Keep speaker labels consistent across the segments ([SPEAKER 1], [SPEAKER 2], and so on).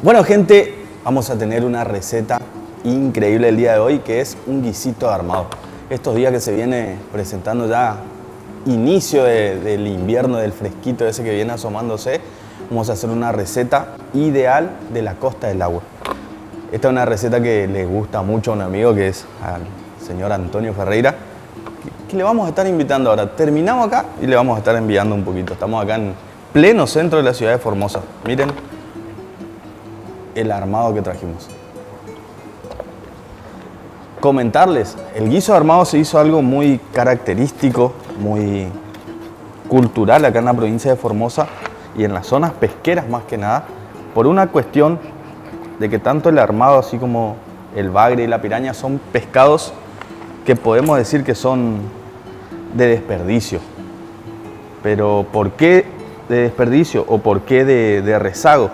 [SPEAKER 1] Bueno, gente, vamos a tener una receta increíble el día de hoy, que es un guisito de armado. Estos días que se viene presentando ya inicio del invierno, del fresquito ese que viene asomándose, vamos a hacer una receta ideal de la Costa del Agua. Esta es una receta que le gusta mucho a un amigo, que es al señor Antonio Ferreira, que le vamos a estar invitando ahora. Terminamos acá y le vamos a estar enviando un poquito. Estamos acá en pleno centro de la ciudad de Formosa. Miren el armado que trajimos. Comentarles, el guiso de armado se hizo algo muy característico, muy cultural acá en la provincia de Formosa y en las zonas pesqueras más que nada, por una cuestión de que tanto el armado así como el bagre y la piraña son pescados que podemos decir que son de desperdicio. Pero ¿por qué de desperdicio o por qué de rezago?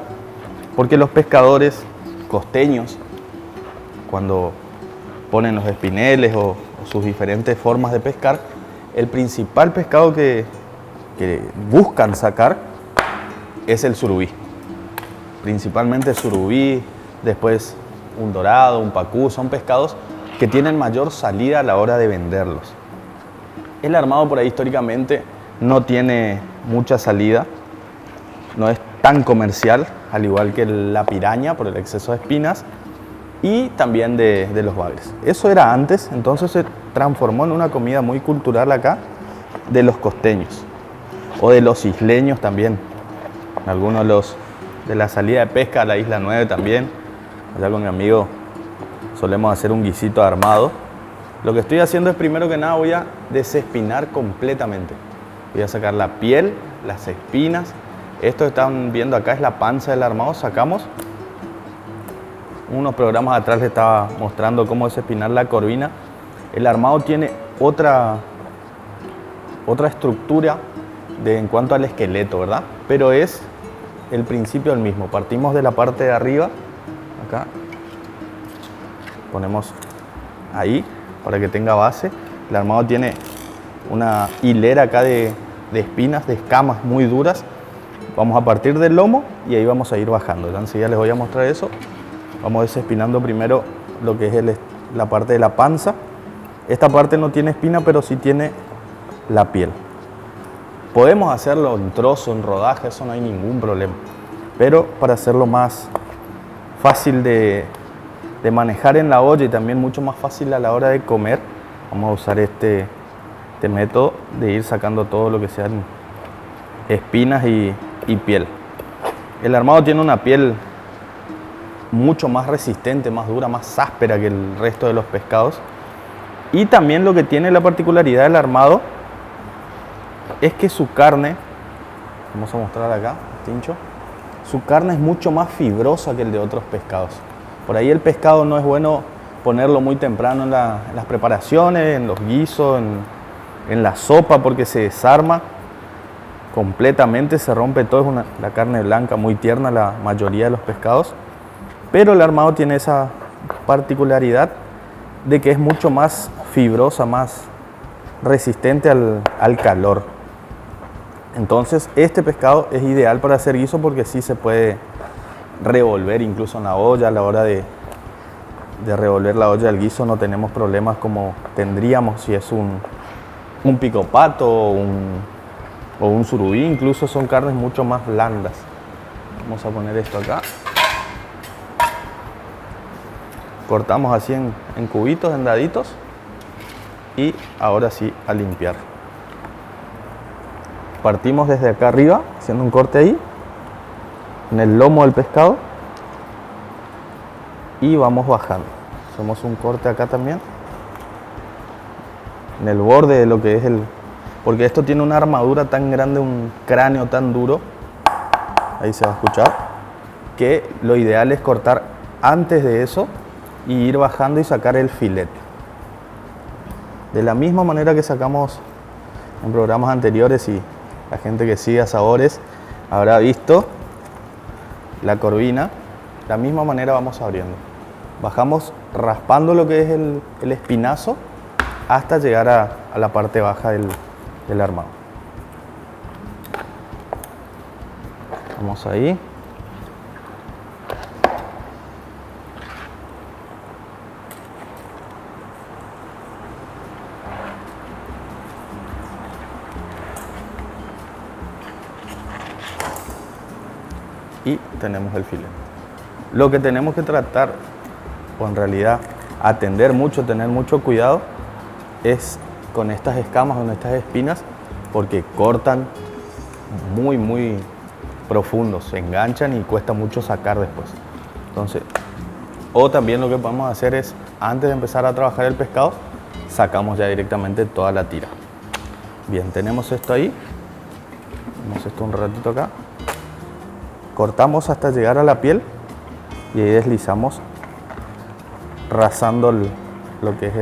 [SPEAKER 1] Porque los pescadores costeños, cuando ponen los espineles o sus diferentes formas de pescar, el principal pescado que buscan sacar es el surubí. Principalmente surubí, después un dorado, un pacú, son pescados que tienen mayor salida a la hora de venderlos. El armado por ahí históricamente no tiene mucha salida, no es tan comercial, al igual que la piraña por el exceso de espinas y también de los bagres. Eso era antes, entonces se transformó en una comida muy cultural acá de los costeños o de los isleños también. Algunos de la salida de pesca a la Isla 9 también. Allá con mi amigo solemos hacer un guisito armado. Lo que estoy haciendo es, primero que nada, voy a desespinar completamente. Voy a sacar la piel, las espinas. Esto que están viendo acá es la panza del armado. Sacamos. Unos programas atrás les estaba mostrando cómo desespinar la corvina. El armado tiene otra estructura en cuanto al esqueleto, ¿verdad? Pero es el principio el mismo. Partimos de la parte de arriba, acá. Ponemos ahí para que tenga base. El armado tiene una hilera acá de espinas, de escamas muy duras. Vamos a partir del lomo y ahí vamos a ir bajando. Entonces ya les voy a mostrar eso. Vamos desespinando primero lo que es la parte de la panza. Esta parte no tiene espina, pero sí tiene la piel. Podemos hacerlo en trozo, en rodaje, eso no hay ningún problema. Pero para hacerlo más fácil de manejar en la olla y también mucho más fácil a la hora de comer, vamos a usar este método de ir sacando todo lo que sean espinas y piel. El armado tiene una piel mucho más resistente, más dura, más áspera que el resto de los pescados. Y también lo que tiene la particularidad del armado es que su carne, vamos a mostrar acá, tincho, su carne es mucho más fibrosa que el de otros pescados. Por ahí el pescado no es bueno ponerlo muy temprano en las preparaciones, en los guisos, en la sopa, porque se desarma completamente, se rompe todo. Es la carne blanca muy tierna, la mayoría de los pescados. Pero el armado tiene esa particularidad de que es mucho más fibrosa, más resistente al calor. Entonces este pescado es ideal para hacer guiso porque sí se puede revolver incluso en la olla. A la hora de revolver la olla del guiso no tenemos problemas como tendríamos si es un picopato o un surubí. Incluso son carnes mucho más blandas. Vamos a poner esto acá. Cortamos así en cubitos, en daditos. Y ahora sí a limpiar. Partimos desde acá arriba, haciendo un corte ahí, en el lomo del pescado. Y vamos bajando. Hacemos un corte acá también. En el borde de lo que es porque esto tiene una armadura tan grande, un cráneo tan duro. Ahí se va a escuchar. Que lo ideal es cortar antes de eso y ir bajando y sacar el filete. De la misma manera que sacamos en programas anteriores, y la gente que sigue a Sabores habrá visto la corvina, de la misma manera vamos abriendo. Bajamos raspando lo que es el espinazo hasta llegar a la parte baja del armado. Vamos ahí. y tenemos el filete. Lo que tenemos que tratar, o en realidad atender mucho, tener mucho cuidado, es con estas escamas, con estas espinas, porque cortan muy profundos, se enganchan y cuesta mucho sacar después. Entonces, o también lo que podemos hacer es, antes de empezar a trabajar el pescado, sacamos ya directamente toda la tira. Bien, tenemos esto ahí, tenemos esto un ratito acá, cortamos hasta llegar a la piel y ahí deslizamos rasando lo que es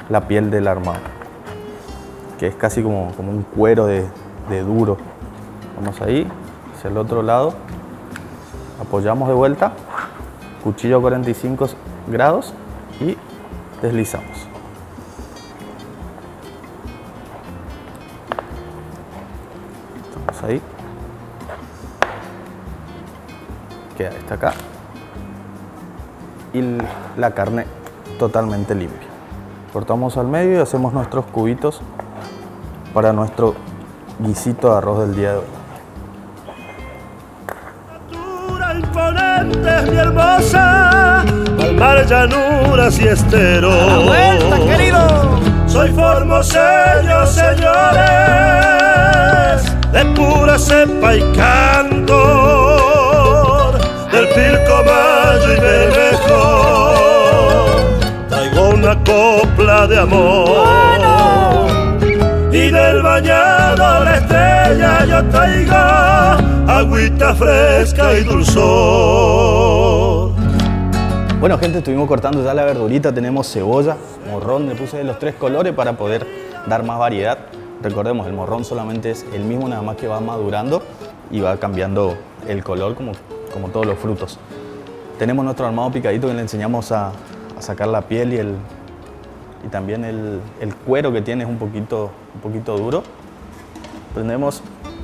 [SPEAKER 1] la piel del armado, que es casi como un cuero de duro. Vamos ahí, hacia el otro lado, apoyamos de vuelta, cuchillo a 45 grados y deslizamos. Estamos ahí. Queda esta acá. Y la carne totalmente limpia. Cortamos al medio y hacemos nuestros cubitos para nuestro guisito de arroz del día de hoy.
[SPEAKER 2] Imponente, mi hermosa, al mar, llanuras y esteros.
[SPEAKER 3] ¡A la vuelta, querido!
[SPEAKER 2] Soy formoseño, señores, de pura cepa y cantor, del Pilcomayo y Bermejo. Traigo una copla de amor, y del bañado la estrella yo traigo agüita fresca y dulzor.
[SPEAKER 1] Bueno, gente, estuvimos cortando ya la verdurita. Tenemos cebolla, morrón, le puse de los 3 colores para poder dar más variedad. Recordemos, el morrón solamente es el mismo, nada más que va madurando y va cambiando el color como todos los frutos. Tenemos nuestro armado picadito que le enseñamos a sacar la piel y también el cuero que tiene es un poquito duro. Prendemos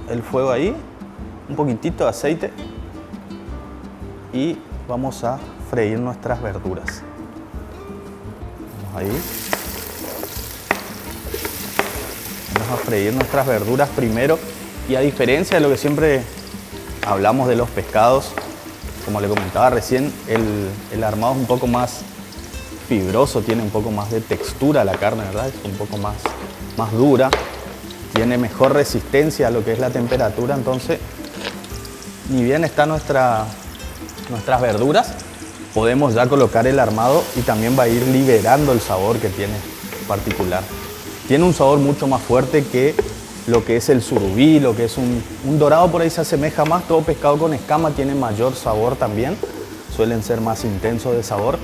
[SPEAKER 1] el fuego ahí, un poquitito de aceite y vamos a freír nuestras verduras. Vamos ahí. Vamos a freír nuestras verduras primero y, a diferencia de lo que siempre hablamos de los pescados, como le comentaba recién, el armado es un poco más fibroso, tiene un poco más de textura la carne, ¿verdad? Es un poco más dura, tiene mejor resistencia a lo que es la temperatura. Entonces, ni bien están nuestras verduras, podemos ya colocar el armado y también va a ir liberando el sabor que tiene particular. Tiene un sabor mucho más fuerte que lo que es el surubí, lo que es un dorado, por ahí se asemeja más. Todo pescado con escama tiene mayor sabor también, suelen ser más intensos de sabor.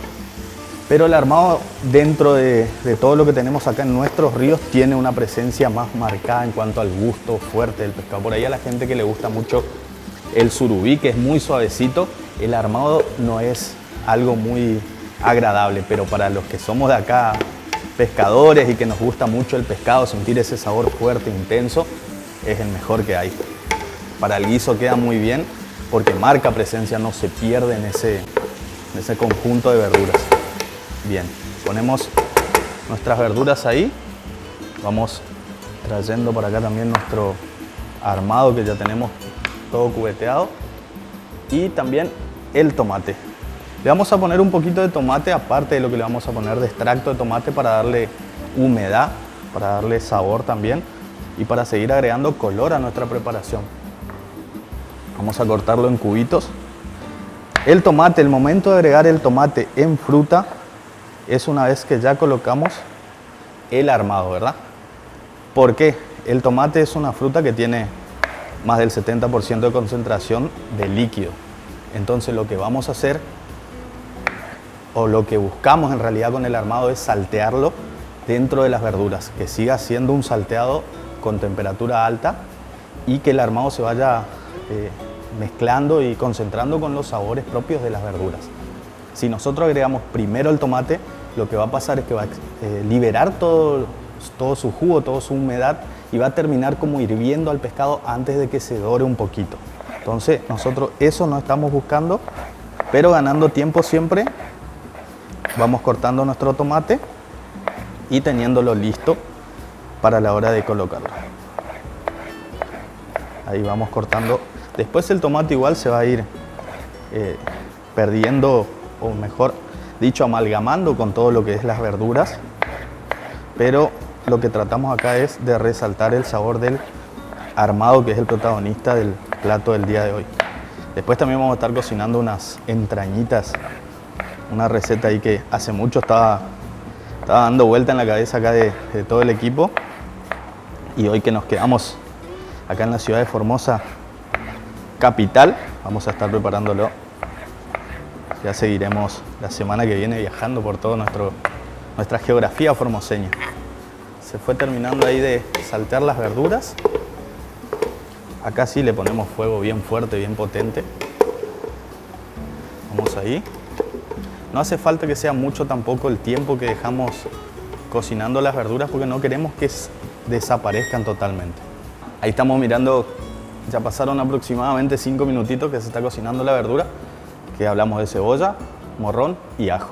[SPEAKER 1] Pero el armado, dentro de todo lo que tenemos acá en nuestros ríos, tiene una presencia más marcada en cuanto al gusto fuerte del pescado. Por ahí a la gente que le gusta mucho el surubí, que es muy suavecito, el armado no es algo muy agradable, pero para los que somos de acá pescadores y que nos gusta mucho el pescado, sentir ese sabor fuerte, intenso, es el mejor que hay. Para el guiso queda muy bien porque marca presencia, no se pierde en ese conjunto de verduras. Bien, ponemos nuestras verduras ahí, vamos trayendo para acá también nuestro armado que ya tenemos todo cubeteado y también el tomate. Le vamos a poner un poquito de tomate aparte de lo que le vamos a poner de extracto de tomate para darle humedad, para darle sabor también y para seguir agregando color a nuestra preparación. Vamos a cortarlo en cubitos. El tomate, el momento de agregar el tomate en fruta es una vez que ya colocamos el armado, ¿verdad? ¿Por qué? El tomate es una fruta que tiene más del 70% de concentración de líquido. Entonces lo que vamos a hacer, o lo que buscamos en realidad con el armado, es saltearlo dentro de las verduras, que siga siendo un salteado con temperatura alta y que el armado se vaya mezclando y concentrando con los sabores propios de las verduras. Si nosotros agregamos primero el tomate, lo que va a pasar es que va a liberar todo su jugo, toda su humedad y va a terminar como hirviendo al pescado antes de que se dore un poquito. Entonces nosotros eso no estamos buscando, pero ganando tiempo siempre. Vamos cortando nuestro tomate y teniéndolo listo para la hora de colocarlo. Ahí vamos cortando. Después el tomate igual se va a ir perdiendo, o mejor dicho, amalgamando con todo lo que es las verduras, pero lo que tratamos acá es de resaltar el sabor del armado, que es el protagonista del plato del día de hoy. Después también vamos a estar cocinando unas entrañitas, una receta ahí que hace mucho estaba dando vuelta en la cabeza acá de todo el equipo, y hoy que nos quedamos acá en la ciudad de Formosa capital, vamos a estar preparándolo. Ya seguiremos la semana que viene viajando por toda nuestra geografía formoseña. Se fue terminando ahí de saltear las verduras. Acá sí le ponemos fuego bien fuerte, bien potente. Vamos ahí. No hace falta que sea mucho tampoco el tiempo que dejamos cocinando las verduras, porque no queremos que desaparezcan totalmente. Ahí estamos mirando, ya pasaron aproximadamente 5 minutitos que se está cocinando la verdura, que hablamos de cebolla, morrón y ajo.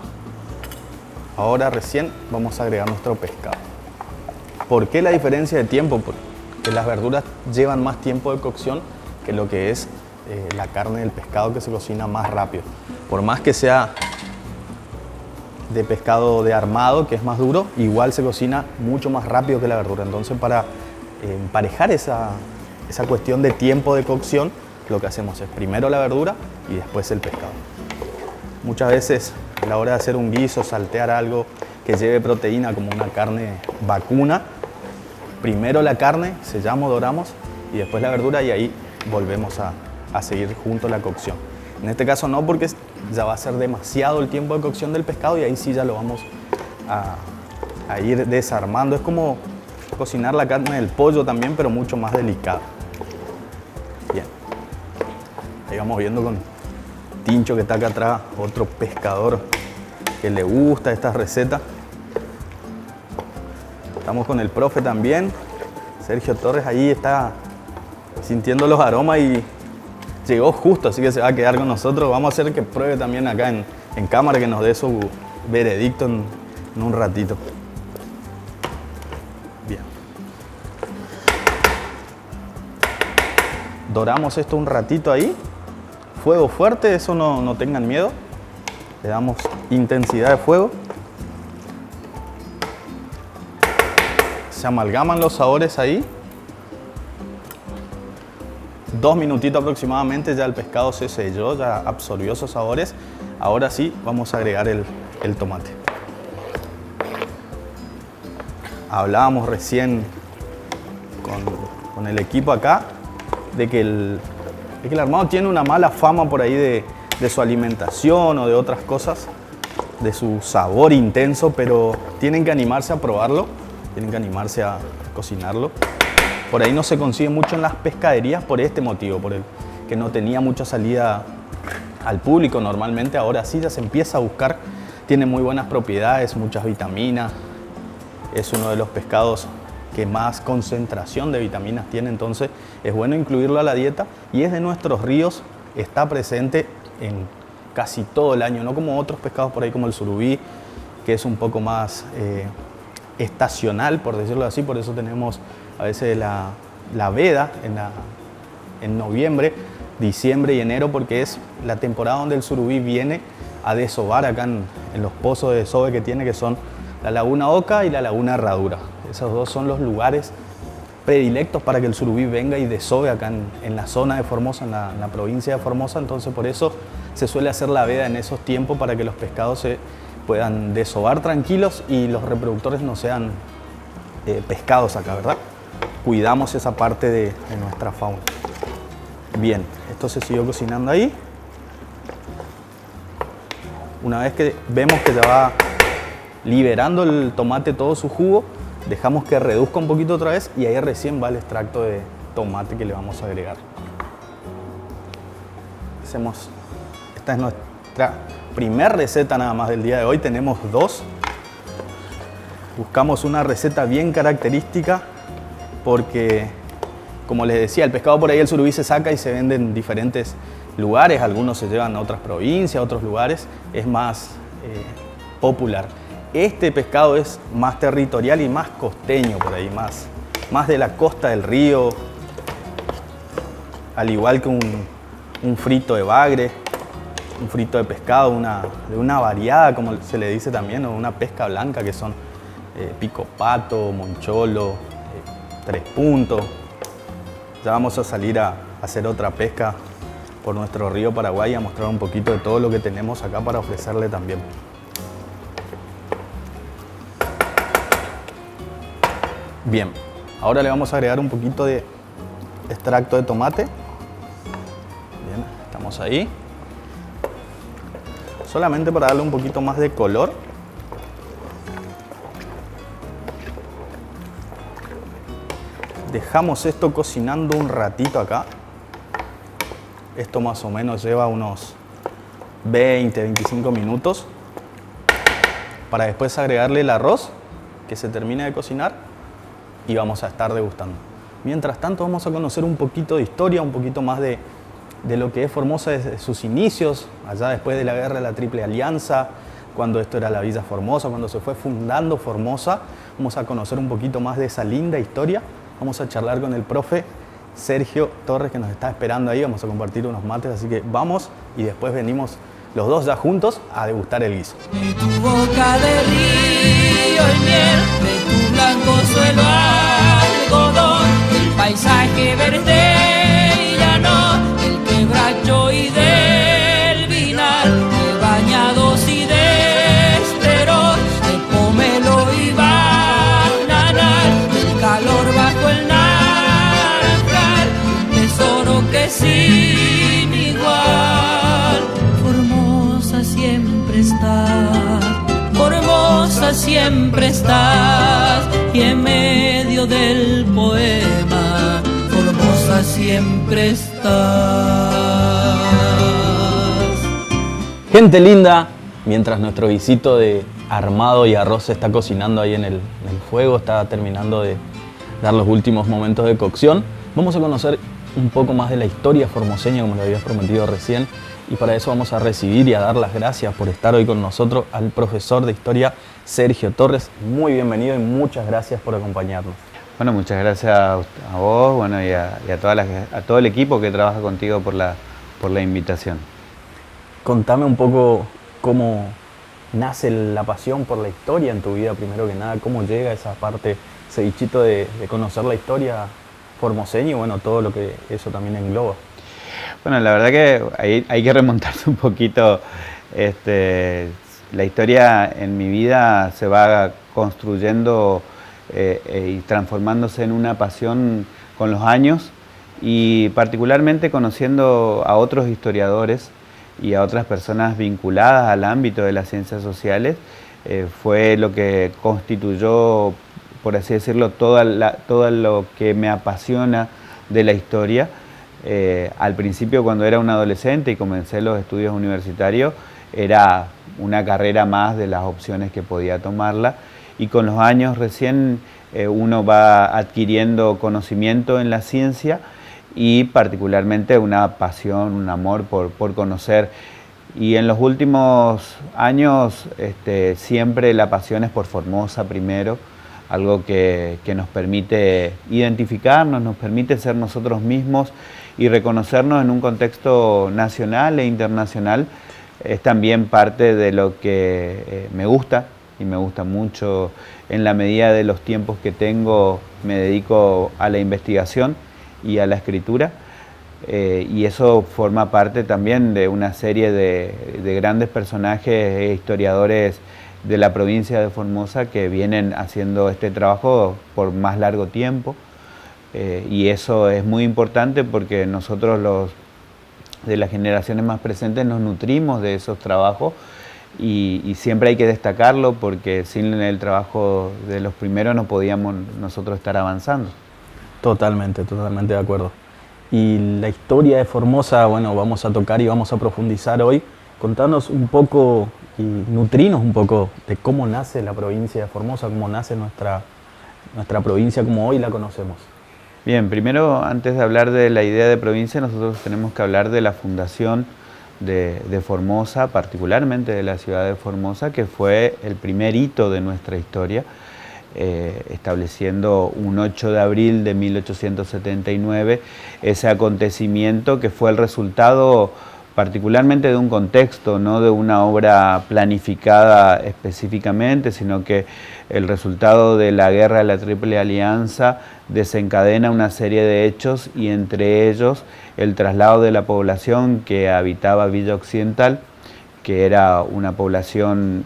[SPEAKER 1] Ahora recién vamos a agregar nuestro pescado. ¿Por qué la diferencia de tiempo? Porque las verduras llevan más tiempo de cocción que lo que es la carne del pescado, que se cocina más rápido. Por más que sea de pescado de armado, que es más duro, igual se cocina mucho más rápido que la verdura. Entonces, para emparejar esa cuestión de tiempo de cocción, lo que hacemos es primero la verdura y después el pescado. Muchas veces a la hora de hacer un guiso, saltear algo que lleve proteína como una carne vacuna, primero la carne, sellamos, doramos, y después la verdura, y ahí volvemos a seguir junto la cocción. En este caso no, porque ya va a ser demasiado el tiempo de cocción del pescado, y ahí sí ya lo vamos a ir desarmando. Es como cocinar la carne del pollo también, pero mucho más delicado. Bien. Ahí vamos viendo con Tincho, que está acá atrás, otro pescador que le gusta esta receta. Estamos con el profe también. Sergio Torres ahí está sintiendo los aromas y llegó justo, así que se va a quedar con nosotros. Vamos a hacer que pruebe también acá en cámara, que nos dé su veredicto en un ratito. Bien. Doramos esto un ratito ahí. Fuego fuerte, eso no tengan miedo. Le damos intensidad de fuego. Se amalgaman los sabores ahí. 2 minutitos aproximadamente, ya el pescado se selló, ya absorbió esos sabores. Ahora sí, vamos a agregar el tomate. Hablábamos recién con el equipo acá de que el armado tiene una mala fama por ahí de su alimentación o de otras cosas, de su sabor intenso, pero tienen que animarse a probarlo, tienen que animarse a cocinarlo. Por ahí no se consigue mucho en las pescaderías por este motivo, por el que no tenía mucha salida al público normalmente. Ahora sí ya se empieza a buscar, tiene muy buenas propiedades, muchas vitaminas, es uno de los pescados que más concentración de vitaminas tiene, entonces es bueno incluirlo a la dieta, y es de nuestros ríos, está presente en casi todo el año, no como otros pescados por ahí como el surubí, que es un poco más estacional, por decirlo así. Por eso tenemos a veces la veda en noviembre, diciembre y enero, porque es la temporada donde el surubí viene a desovar acá en los pozos de desove que tiene, que son la Laguna Oca y la Laguna Herradura. Esos dos son los lugares predilectos para que el surubí venga y desove acá en la zona de Formosa, en la provincia de Formosa. Entonces por eso se suele hacer la veda en esos tiempos, para que los pescados se puedan desovar tranquilos y los reproductores no sean pescados acá, ¿verdad? Cuidamos esa parte de nuestra fauna. Bien, esto se siguió cocinando ahí. Una vez que vemos que ya va liberando el tomate todo su jugo, dejamos que reduzca un poquito otra vez, y ahí recién va el extracto de tomate que le vamos a agregar. Esta es nuestra primera receta nada más del día de hoy. Tenemos 2. Buscamos una receta bien característica porque, como les decía, el pescado por ahí, el surubí, se saca y se vende en diferentes lugares. Algunos se llevan a otras provincias, a otros lugares. Es más popular. Este pescado es más territorial y más costeño por ahí, más de la costa del río, al igual que un frito de bagre. un frito de pescado, de una variada, como se le dice también, o una pesca blanca, que son pico pato, moncholo, tres puntos. Ya vamos a salir a hacer otra pesca por nuestro río Paraguay y a mostrar un poquito de todo lo que tenemos acá para ofrecerle también. Bien, ahora le vamos a agregar un poquito de extracto de tomate. Bien, estamos ahí. Solamente para darle un poquito más de color. Dejamos esto cocinando un ratito acá. Esto más o menos lleva unos 20-25 minutos. Para después agregarle el arroz que se termine de cocinar y vamos a estar degustando. Mientras tanto vamos a conocer un poquito de historia, un poquito más de lo que es Formosa desde sus inicios, allá después de la guerra de la Triple Alianza, cuando esto era la Villa Formosa, cuando se fue fundando Formosa. Vamos a conocer un poquito más de esa linda historia. Vamos a charlar con el profe Sergio Torres, que nos está esperando ahí. Vamos a compartir unos mates, así que vamos y después venimos los dos ya juntos a degustar el guiso.
[SPEAKER 4] De tu boca de río y miel, de tu blanco suelo algodón, del paisaje verde y llano, del quebracho y del vinar, de bañados y de esteros, de pomelo y bananal, del calor bajo el naranjal, un tesoro que sin igual. Formosa siempre estás, Formosa siempre estás, y en medio del poema, Formosa siempre estás.
[SPEAKER 1] Gente linda, mientras nuestro guisito de armado y arroz se está cocinando ahí en el fuego, está terminando de dar los últimos momentos de cocción, vamos a conocer un poco más de la historia formoseña, como lo habías prometido recién, y para eso vamos a recibir y a dar las gracias por estar hoy con nosotros al profesor de historia Sergio Torres. Muy bienvenido y muchas gracias por acompañarnos.
[SPEAKER 5] Bueno, muchas gracias a vos, bueno, y a todo el equipo que trabaja contigo por la invitación.
[SPEAKER 1] Contame un poco cómo nace la pasión por la historia en tu vida, primero que nada, cómo llega esa parte, ese bichito de conocer la historia formoseña y bueno, todo lo que eso también engloba.
[SPEAKER 5] Bueno, la verdad que hay que remontarse un poquito. La historia en mi vida se va construyendo y transformándose en una pasión con los años, y particularmente conociendo a otros historiadores y a otras personas vinculadas al ámbito de las ciencias sociales, fue lo que constituyó, por así decirlo, todo lo que me apasiona de la historia. Al principio, cuando era un adolescente y comencé los estudios universitarios, era una carrera más de las opciones que podía tomarla, y con los años recién uno va adquiriendo conocimiento en la ciencia y particularmente una pasión, un amor por conocer. Y en los últimos años siempre la pasión es por Formosa primero, algo que nos permite identificarnos, nos permite ser nosotros mismos y reconocernos en un contexto nacional e internacional. Es también parte de lo que me gusta, y me gusta mucho. En la medida de los tiempos que tengo, me dedico a la investigación y a la escritura, y eso forma parte también de una serie de grandes personajes e historiadores de la provincia de Formosa que vienen haciendo este trabajo por más largo tiempo, y eso es muy importante porque nosotros los de las generaciones más presentes nos nutrimos de esos trabajos, y siempre hay que destacarlo porque sin el trabajo de los primeros no podíamos nosotros estar avanzando.
[SPEAKER 1] Totalmente de acuerdo. Y la historia de Formosa, bueno, vamos a tocar y vamos a profundizar hoy. Contanos un poco y nutrinos un poco de cómo nace la provincia de Formosa, cómo nace nuestra provincia como hoy la conocemos.
[SPEAKER 5] Bien, primero, antes de hablar de la idea de provincia, nosotros tenemos que hablar de la fundación de Formosa, particularmente de la ciudad de Formosa, que fue el primer hito de nuestra historia, estableciendo un 8 de abril de 1879 ese acontecimiento que fue el resultado particularmente de un contexto, no de una obra planificada específicamente, sino que el resultado de la guerra de la Triple Alianza desencadena una serie de hechos y entre ellos el traslado de la población que habitaba Villa Occidental, que era una población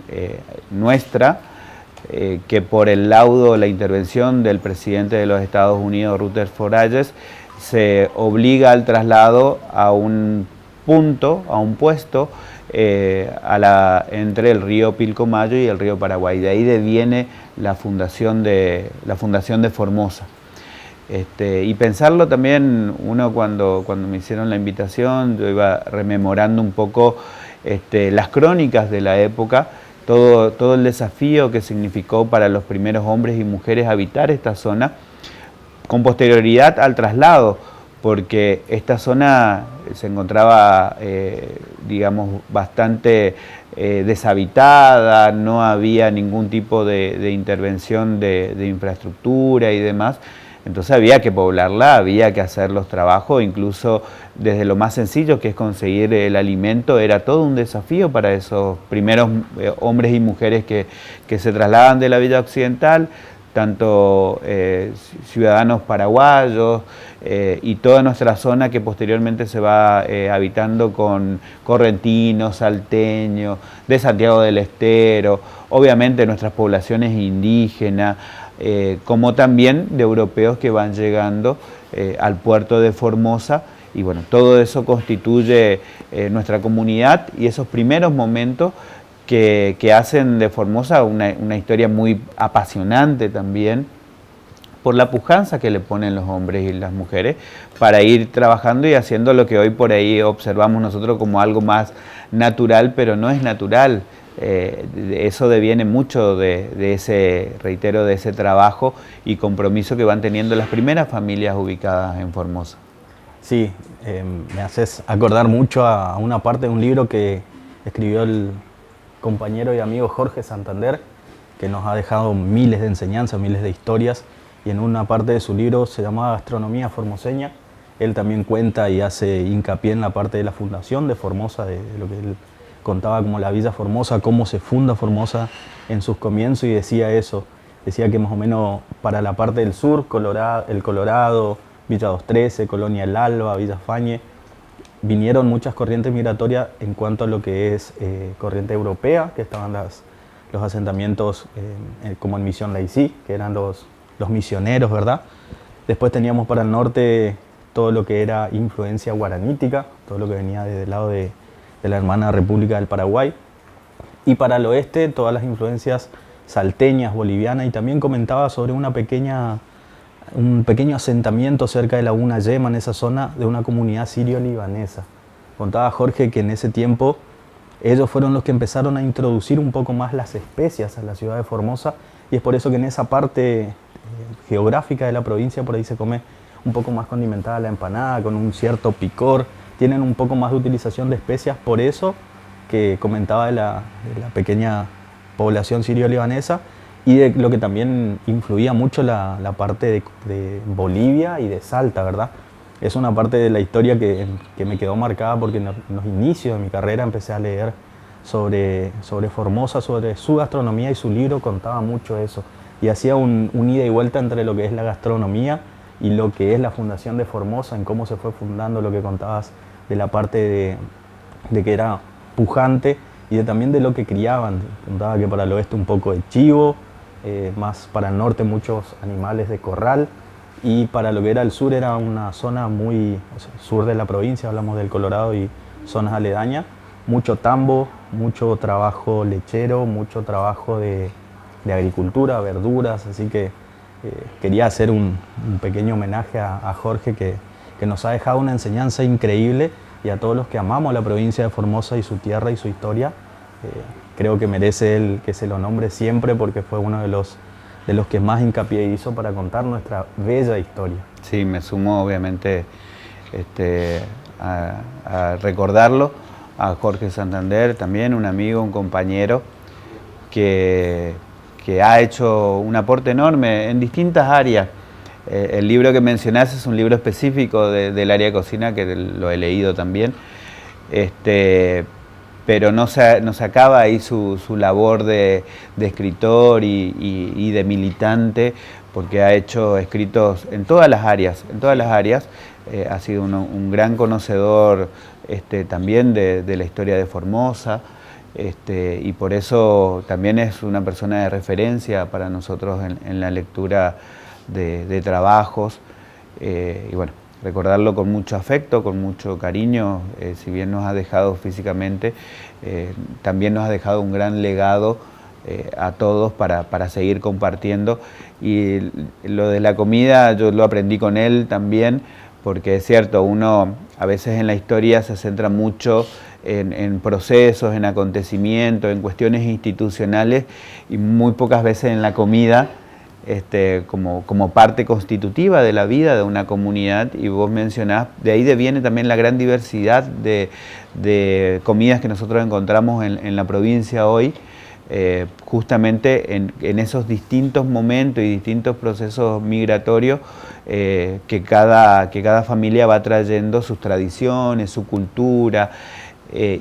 [SPEAKER 5] nuestra, que por el laudo, la intervención del presidente de los Estados Unidos, Rutherford Hayes, se obliga al traslado a un punto, a un puesto entre el río Pilcomayo y el río Paraguay. De ahí deviene la fundación de Formosa. Y pensarlo también, uno cuando me hicieron la invitación, yo iba rememorando un poco las crónicas de la época, todo el desafío que significó para los primeros hombres y mujeres habitar esta zona, con posterioridad al traslado, porque esta zona se encontraba, digamos, bastante deshabitada, no había ningún tipo de intervención de infraestructura y demás. Entonces había que poblarla, había que hacer los trabajos, incluso desde lo más sencillo que es conseguir el alimento, era todo un desafío para esos primeros hombres y mujeres que se trasladan de la Villa Occidental, tanto ciudadanos paraguayos y toda nuestra zona que posteriormente se va habitando con correntinos, salteños, de Santiago del Estero, obviamente nuestras poblaciones indígenas, como también de europeos que van llegando al puerto de Formosa, y bueno, todo eso constituye nuestra comunidad y esos primeros momentos que hacen de Formosa una historia muy apasionante también, por la pujanza que le ponen los hombres y las mujeres para ir trabajando y haciendo lo que hoy por ahí observamos nosotros como algo más natural, pero no es natural. Eso deviene mucho de ese, reitero, de ese trabajo y compromiso que van teniendo las primeras familias ubicadas en Formosa.
[SPEAKER 1] Sí, me haces acordar mucho a una parte de un libro que escribió el compañero y amigo Jorge Santander, que nos ha dejado miles de enseñanzas, miles de historias, y en una parte de su libro se llama Gastronomía Formoseña. Él también cuenta y hace hincapié en la parte de la fundación de Formosa, de lo que él contaba como la Villa Formosa, cómo se funda Formosa en sus comienzos, y decía eso, decía que más o menos para la parte del sur, El Colorado, Villa 213, Colonia El Alba, Villa Fañe, vinieron muchas corrientes migratorias en cuanto a lo que es corriente europea, que estaban los asentamientos como en Misión Laicí, que eran los misioneros, ¿verdad? Después teníamos para el norte todo lo que era influencia guaranítica, todo lo que venía desde el lado de la hermana República del Paraguay, y para el oeste todas las influencias salteñas, bolivianas, y también comentaba sobre un pequeño asentamiento cerca de Laguna Yema, en esa zona, de una comunidad sirio-libanesa. Contaba Jorge que en ese tiempo ellos fueron los que empezaron a introducir un poco más las especias a la ciudad de Formosa, y es por eso que en esa parte geográfica de la provincia por ahí se come un poco más condimentada la empanada, con un cierto picor, tienen un poco más de utilización de especias, por eso que comentaba de la pequeña población sirio-libanesa, y de lo que también influía mucho la parte de Bolivia y de Salta, ¿verdad? Es una parte de la historia que me quedó marcada, porque en los inicios de mi carrera empecé a leer sobre Formosa, sobre su gastronomía, y su libro contaba mucho eso, y hacía un ida y vuelta entre lo que es la gastronomía y lo que es la fundación de Formosa, en cómo se fue fundando, lo que contabas de la parte de que era pujante, y también de lo que criaban. Contaba que para el oeste un poco de chivo, más para el norte muchos animales de corral, y para lo que era el sur era una zona muy, sur de la provincia, hablamos del Colorado y zonas aledañas, mucho tambo, mucho trabajo lechero, mucho trabajo de agricultura, verduras, así que quería hacer un pequeño homenaje a Jorge, que nos ha dejado una enseñanza increíble, y a todos los que amamos la provincia de Formosa y su tierra y su historia. Creo que merece él que se lo nombre siempre, porque fue uno de los que más hincapié hizo para contar nuestra bella historia.
[SPEAKER 5] Sí, me sumo obviamente a recordarlo, a Jorge Santander, también un amigo, un compañero que ha hecho un aporte enorme en distintas áreas. El libro que mencionás es un libro específico del área de cocina, que lo he leído también, pero no se acaba ahí su labor de escritor y de militante, porque ha hecho escritos en todas las áreas, ha sido un gran conocedor también de la historia de Formosa, y por eso también es una persona de referencia para nosotros en la lectura de trabajos, y bueno, recordarlo con mucho afecto, con mucho cariño, si bien nos ha dejado físicamente, también nos ha dejado un gran legado a todos para seguir compartiendo. Y lo de la comida yo lo aprendí con él también, porque es cierto, uno a veces en la historia se centra mucho en procesos, en acontecimientos, en cuestiones institucionales, y muy pocas veces en la comida, como parte constitutiva de la vida de una comunidad. Y vos mencionás, de ahí deviene también la gran diversidad de comidas que nosotros encontramos en la provincia hoy, justamente en esos distintos momentos y distintos procesos migratorios que cada familia va trayendo sus tradiciones, su cultura,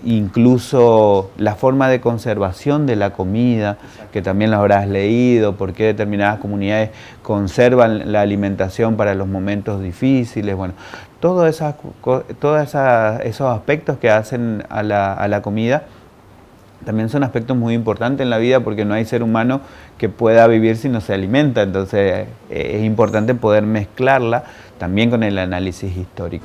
[SPEAKER 5] incluso la forma de conservación de la comida, que también lo habrás leído, por qué determinadas comunidades conservan la alimentación para los momentos difíciles. Bueno, todos esos aspectos que hacen a la comida también son aspectos muy importantes en la vida, porque no hay ser humano que pueda vivir si no se alimenta. Entonces es importante poder mezclarla también con el análisis histórico.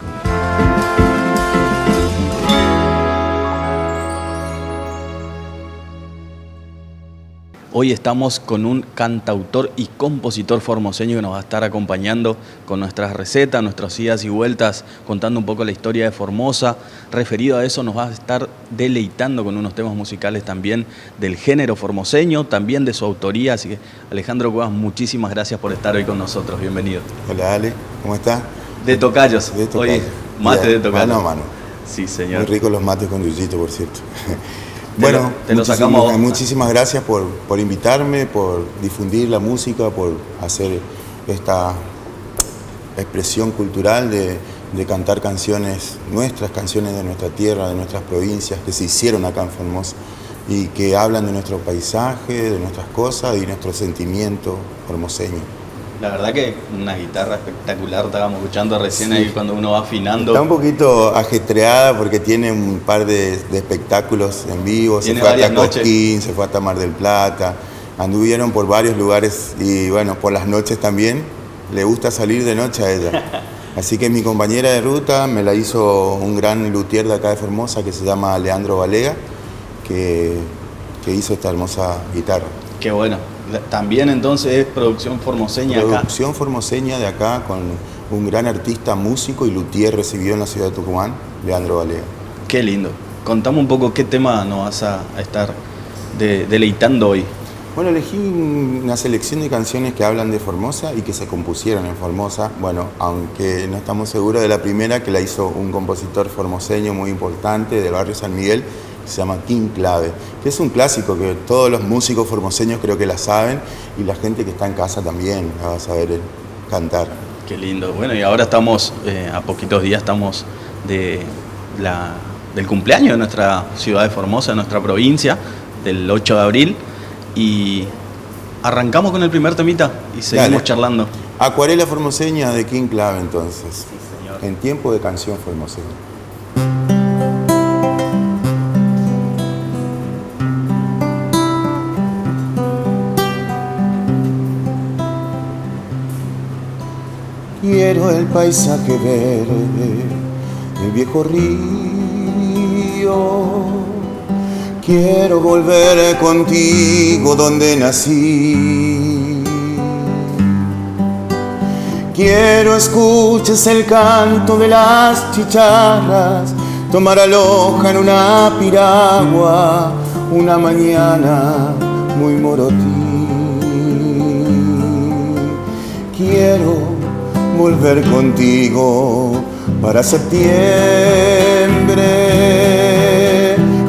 [SPEAKER 1] Hoy estamos con un cantautor y compositor formoseño que nos va a estar acompañando con nuestras recetas, nuestras idas y vueltas, contando un poco la historia de Formosa. Referido a eso, nos va a estar deleitando con unos temas musicales también del género formoseño, también de su autoría. Así que, Alejandro Cuevas, muchísimas gracias por estar hoy con nosotros. Bienvenido.
[SPEAKER 6] Hola, Ale, ¿cómo estás?
[SPEAKER 1] De tocayos.
[SPEAKER 6] De tocayos.
[SPEAKER 1] Hoy, mate de tocayos.
[SPEAKER 6] Mano a mano.
[SPEAKER 1] Sí, señor.
[SPEAKER 6] Muy ricos los mates con Yuyito, por cierto.
[SPEAKER 1] Bueno,
[SPEAKER 6] muchísimas gracias por invitarme, por difundir la música, por hacer esta expresión cultural de cantar canciones de nuestra tierra, de nuestras provincias, que se hicieron acá en Formosa y que hablan de nuestro paisaje, de nuestras cosas y nuestro sentimiento formoseño.
[SPEAKER 1] La verdad que una guitarra espectacular, estábamos escuchando recién ahí cuando uno va afinando.
[SPEAKER 6] Está un poquito ajetreada porque tiene un par de espectáculos en vivo, se fue hasta Cosquín, se fue hasta Mar del Plata, anduvieron por varios lugares y bueno, por las noches también, le gusta salir de noche a ella. Así que mi compañera de ruta me la hizo un gran luthier de acá de Formosa que se llama Leandro Valega, que hizo esta hermosa guitarra.
[SPEAKER 1] Qué bueno. También entonces es producción formoseña acá.
[SPEAKER 6] Producción formoseña de acá con un gran artista, músico y luthier recibido en la ciudad de Tucumán, Leandro Valega.
[SPEAKER 1] Qué lindo. Contame un poco qué tema nos vas a estar deleitando hoy.
[SPEAKER 6] Bueno, elegí una selección de canciones que hablan de Formosa y que se compusieron en Formosa. Bueno, aunque no estamos seguros de la primera, que la hizo un compositor formoseño muy importante del barrio San Miguel, se llama King Clave, que es un clásico que todos los músicos formoseños creo que la saben y la gente que está en casa también la va a saber cantar.
[SPEAKER 1] Qué lindo. Bueno, y ahora estamos, a poquitos días estamos del cumpleaños de nuestra ciudad de Formosa, de nuestra provincia, del 8 de abril, y arrancamos con el primer temita y seguimos charlando.
[SPEAKER 6] Acuarela formoseña de King Clave entonces,
[SPEAKER 1] sí, señor.
[SPEAKER 6] En tiempo de canción formoseña. Quiero el paisaje verde, el viejo río. Quiero volver contigo donde nací. Quiero escuches el canto de las chicharras, tomar aloja en una piragua, una mañana muy morotí. Quiero volver contigo para septiembre.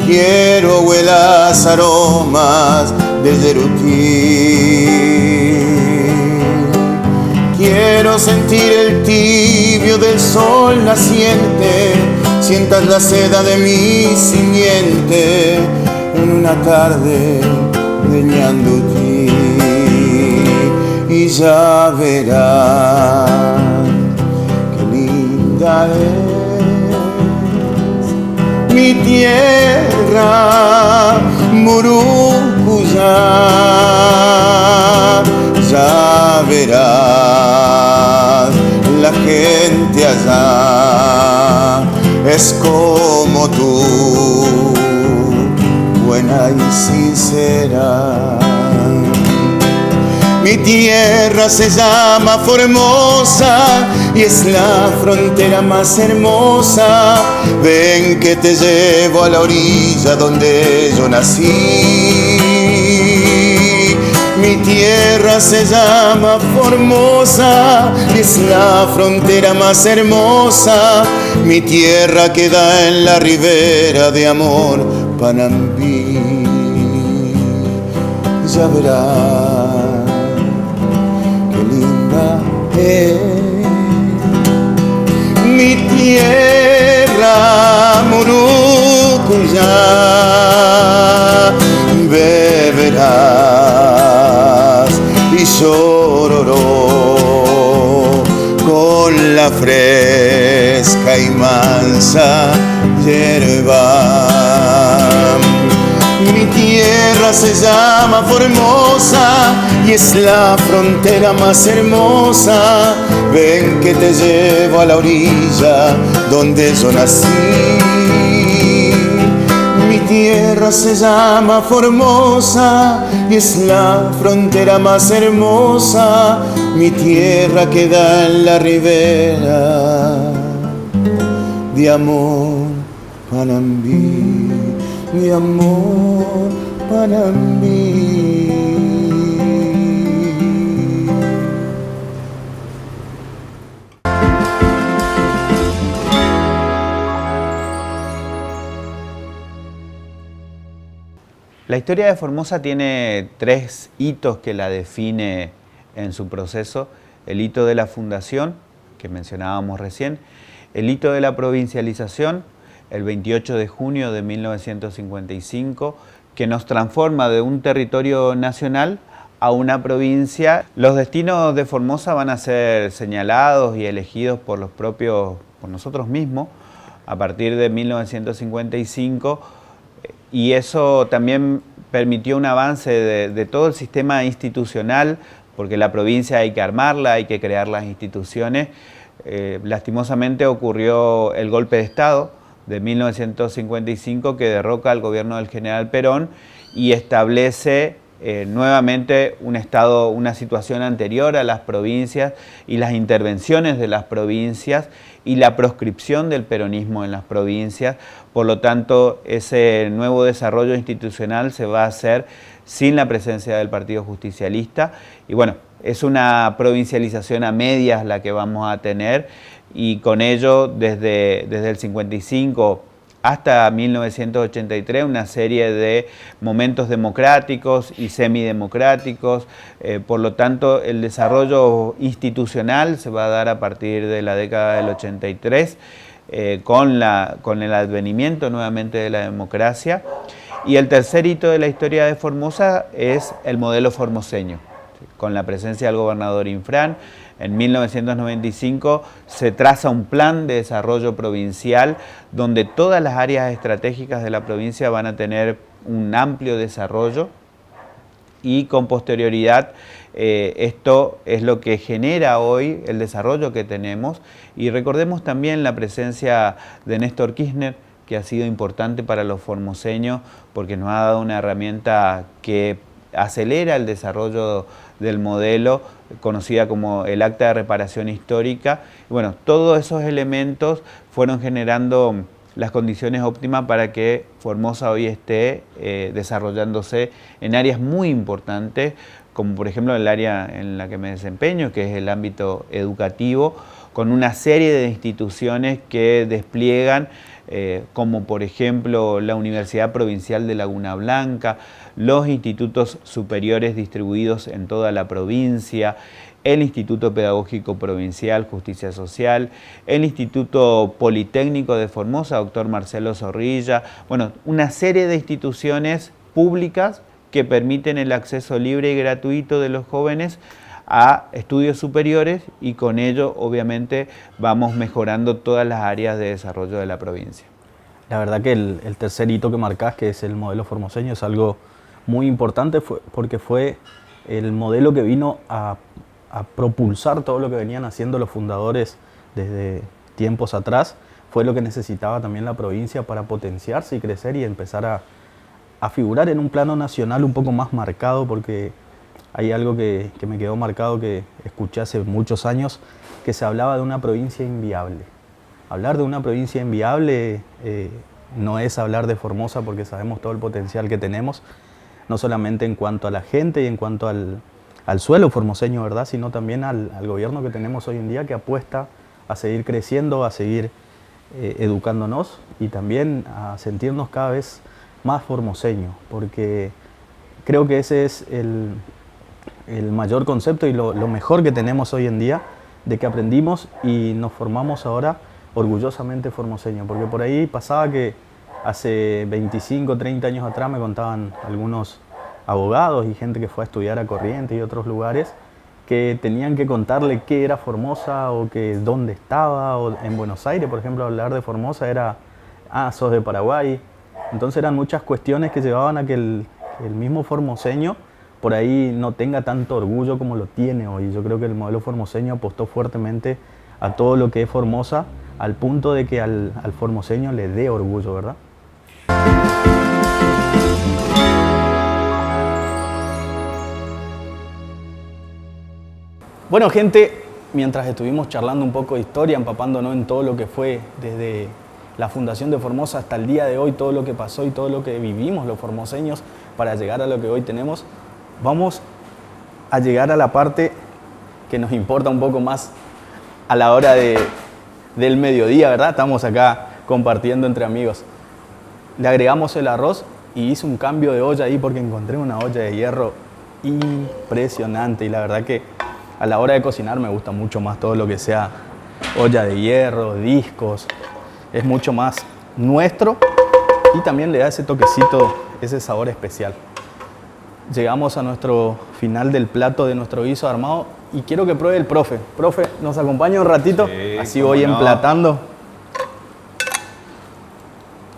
[SPEAKER 6] Quiero huelas aromas de yerutí. Quiero sentir el tibio del sol naciente, sientas la seda de mi simiente en una tarde de Ñandutí, y ya verás qué linda es mi tierra, Murucuyá. Ya verás, la gente allá es como tú, buena y sincera. Mi tierra se llama Formosa y es la frontera más hermosa. Ven que te llevo a la orilla donde yo nací. Mi tierra se llama Formosa y es la frontera más hermosa. Mi tierra queda en la ribera de amor, Panambí. Ya verás qué linda es mi tierra, Murucuyá. Beberás y llororó con la fresca y mansa hierba. Mi tierra se llama Formosa y es la frontera más hermosa. Ven que te llevo a la orilla donde yo nací. Mi tierra se llama Formosa y es la frontera más hermosa. Mi tierra queda en la ribera de amor, Panambí, de amor, Panambí.
[SPEAKER 5] La historia de Formosa tiene 3 hitos que la define en su proceso. El hito de la fundación, que mencionábamos recién, el hito de la provincialización, el 28 de junio de 1955, que nos transforma de un territorio nacional a una provincia. Los destinos de Formosa van a ser señalados y elegidos por nosotros mismos a partir de 1955, y eso también permitió un avance de todo el sistema institucional, porque la provincia hay que armarla, hay que crear las instituciones. Lastimosamente ocurrió el golpe de Estado de 1955 que derroca al gobierno del general Perón y establece nuevamente una situación anterior a las provincias y las intervenciones de las provincias y la proscripción del peronismo en las provincias. Por lo tanto, ese nuevo desarrollo institucional se va a hacer sin la presencia del Partido Justicialista. Y bueno, es una provincialización a medias la que vamos a tener, y con ello desde el 55 hasta 1983 una serie de momentos democráticos y semidemocráticos. Por lo tanto, el desarrollo institucional se va a dar a partir de la década del 83, con el advenimiento nuevamente de la democracia. Y el tercer hito de la historia de Formosa es el modelo formoseño, con la presencia del gobernador Infran. En 1995 se traza un plan de desarrollo provincial donde todas las áreas estratégicas de la provincia van a tener un amplio desarrollo, y con posterioridad esto es lo que genera hoy el desarrollo que tenemos. Y recordemos también la presencia de Néstor Kirchner, que ha sido importante para los formoseños porque nos ha dado una herramienta que acelera el desarrollo del modelo, conocida como el Acta de Reparación Histórica. Y bueno, todos esos elementos fueron generando las condiciones óptimas para que Formosa hoy esté desarrollándose en áreas muy importantes, como por ejemplo el área en la que me desempeño, que es el ámbito educativo, con una serie de instituciones que despliegan, como por ejemplo la Universidad Provincial de Laguna Blanca, los institutos superiores distribuidos en toda la provincia, el Instituto Pedagógico Provincial Justicia Social, el Instituto Politécnico de Formosa, doctor Marcelo Zorrilla, bueno, una serie de instituciones públicas que permiten el acceso libre y gratuito de los jóvenes a estudios superiores y con ello obviamente vamos mejorando todas las áreas de desarrollo de la provincia.
[SPEAKER 1] La verdad que el tercer hito que marcás, que es el modelo formoseño, es algo muy importante porque fue el modelo que vino a propulsar todo lo que venían haciendo los fundadores desde tiempos atrás. Fue lo que necesitaba también la provincia para potenciarse y crecer y empezar a figurar en un plano nacional un poco más marcado, porque hay algo que me quedó marcado que escuché hace muchos años, que se hablaba de una provincia inviable. Hablar de una provincia inviable no es hablar de Formosa, porque sabemos todo el potencial que tenemos, no solamente en cuanto a la gente y en cuanto al suelo formoseño, ¿verdad?, sino también al gobierno que tenemos hoy en día, que apuesta a seguir creciendo, a seguir educándonos y también a sentirnos cada vez más formoseños, porque creo que ese es el mayor concepto y lo mejor que tenemos hoy en día, de que aprendimos y nos formamos ahora orgullosamente formoseños, porque por ahí pasaba que hace 25, 30 años atrás me contaban algunos abogados y gente que fue a estudiar a Corrientes y otros lugares, que tenían que contarle qué era Formosa o que dónde estaba, o en Buenos Aires, por ejemplo, hablar de Formosa era, sos de Paraguay. Entonces eran muchas cuestiones que llevaban a que el mismo formoseño por ahí no tenga tanto orgullo como lo tiene hoy. Yo creo que el modelo formoseño apostó fuertemente a todo lo que es Formosa, al punto de que al formoseño le dé orgullo, ¿verdad? Bueno, gente, mientras estuvimos charlando un poco de historia, empapándonos en todo lo que fue desde la fundación de Formosa hasta el día de hoy, todo lo que pasó y todo lo que vivimos los formoseños para llegar a lo que hoy tenemos, vamos a llegar a la parte que nos importa un poco más a la hora del mediodía, ¿verdad? Estamos acá compartiendo entre amigos. Le agregamos el arroz y hice un cambio de olla ahí porque encontré una olla de hierro impresionante, y la verdad que a la hora de cocinar me gusta mucho más todo lo que sea olla de hierro, discos. Es mucho más nuestro y también le da ese toquecito, ese sabor especial. Llegamos a nuestro final del plato de nuestro guiso armado y quiero que pruebe el profe. Profe, ¿nos acompaña un ratito? Sí, así voy emplatando.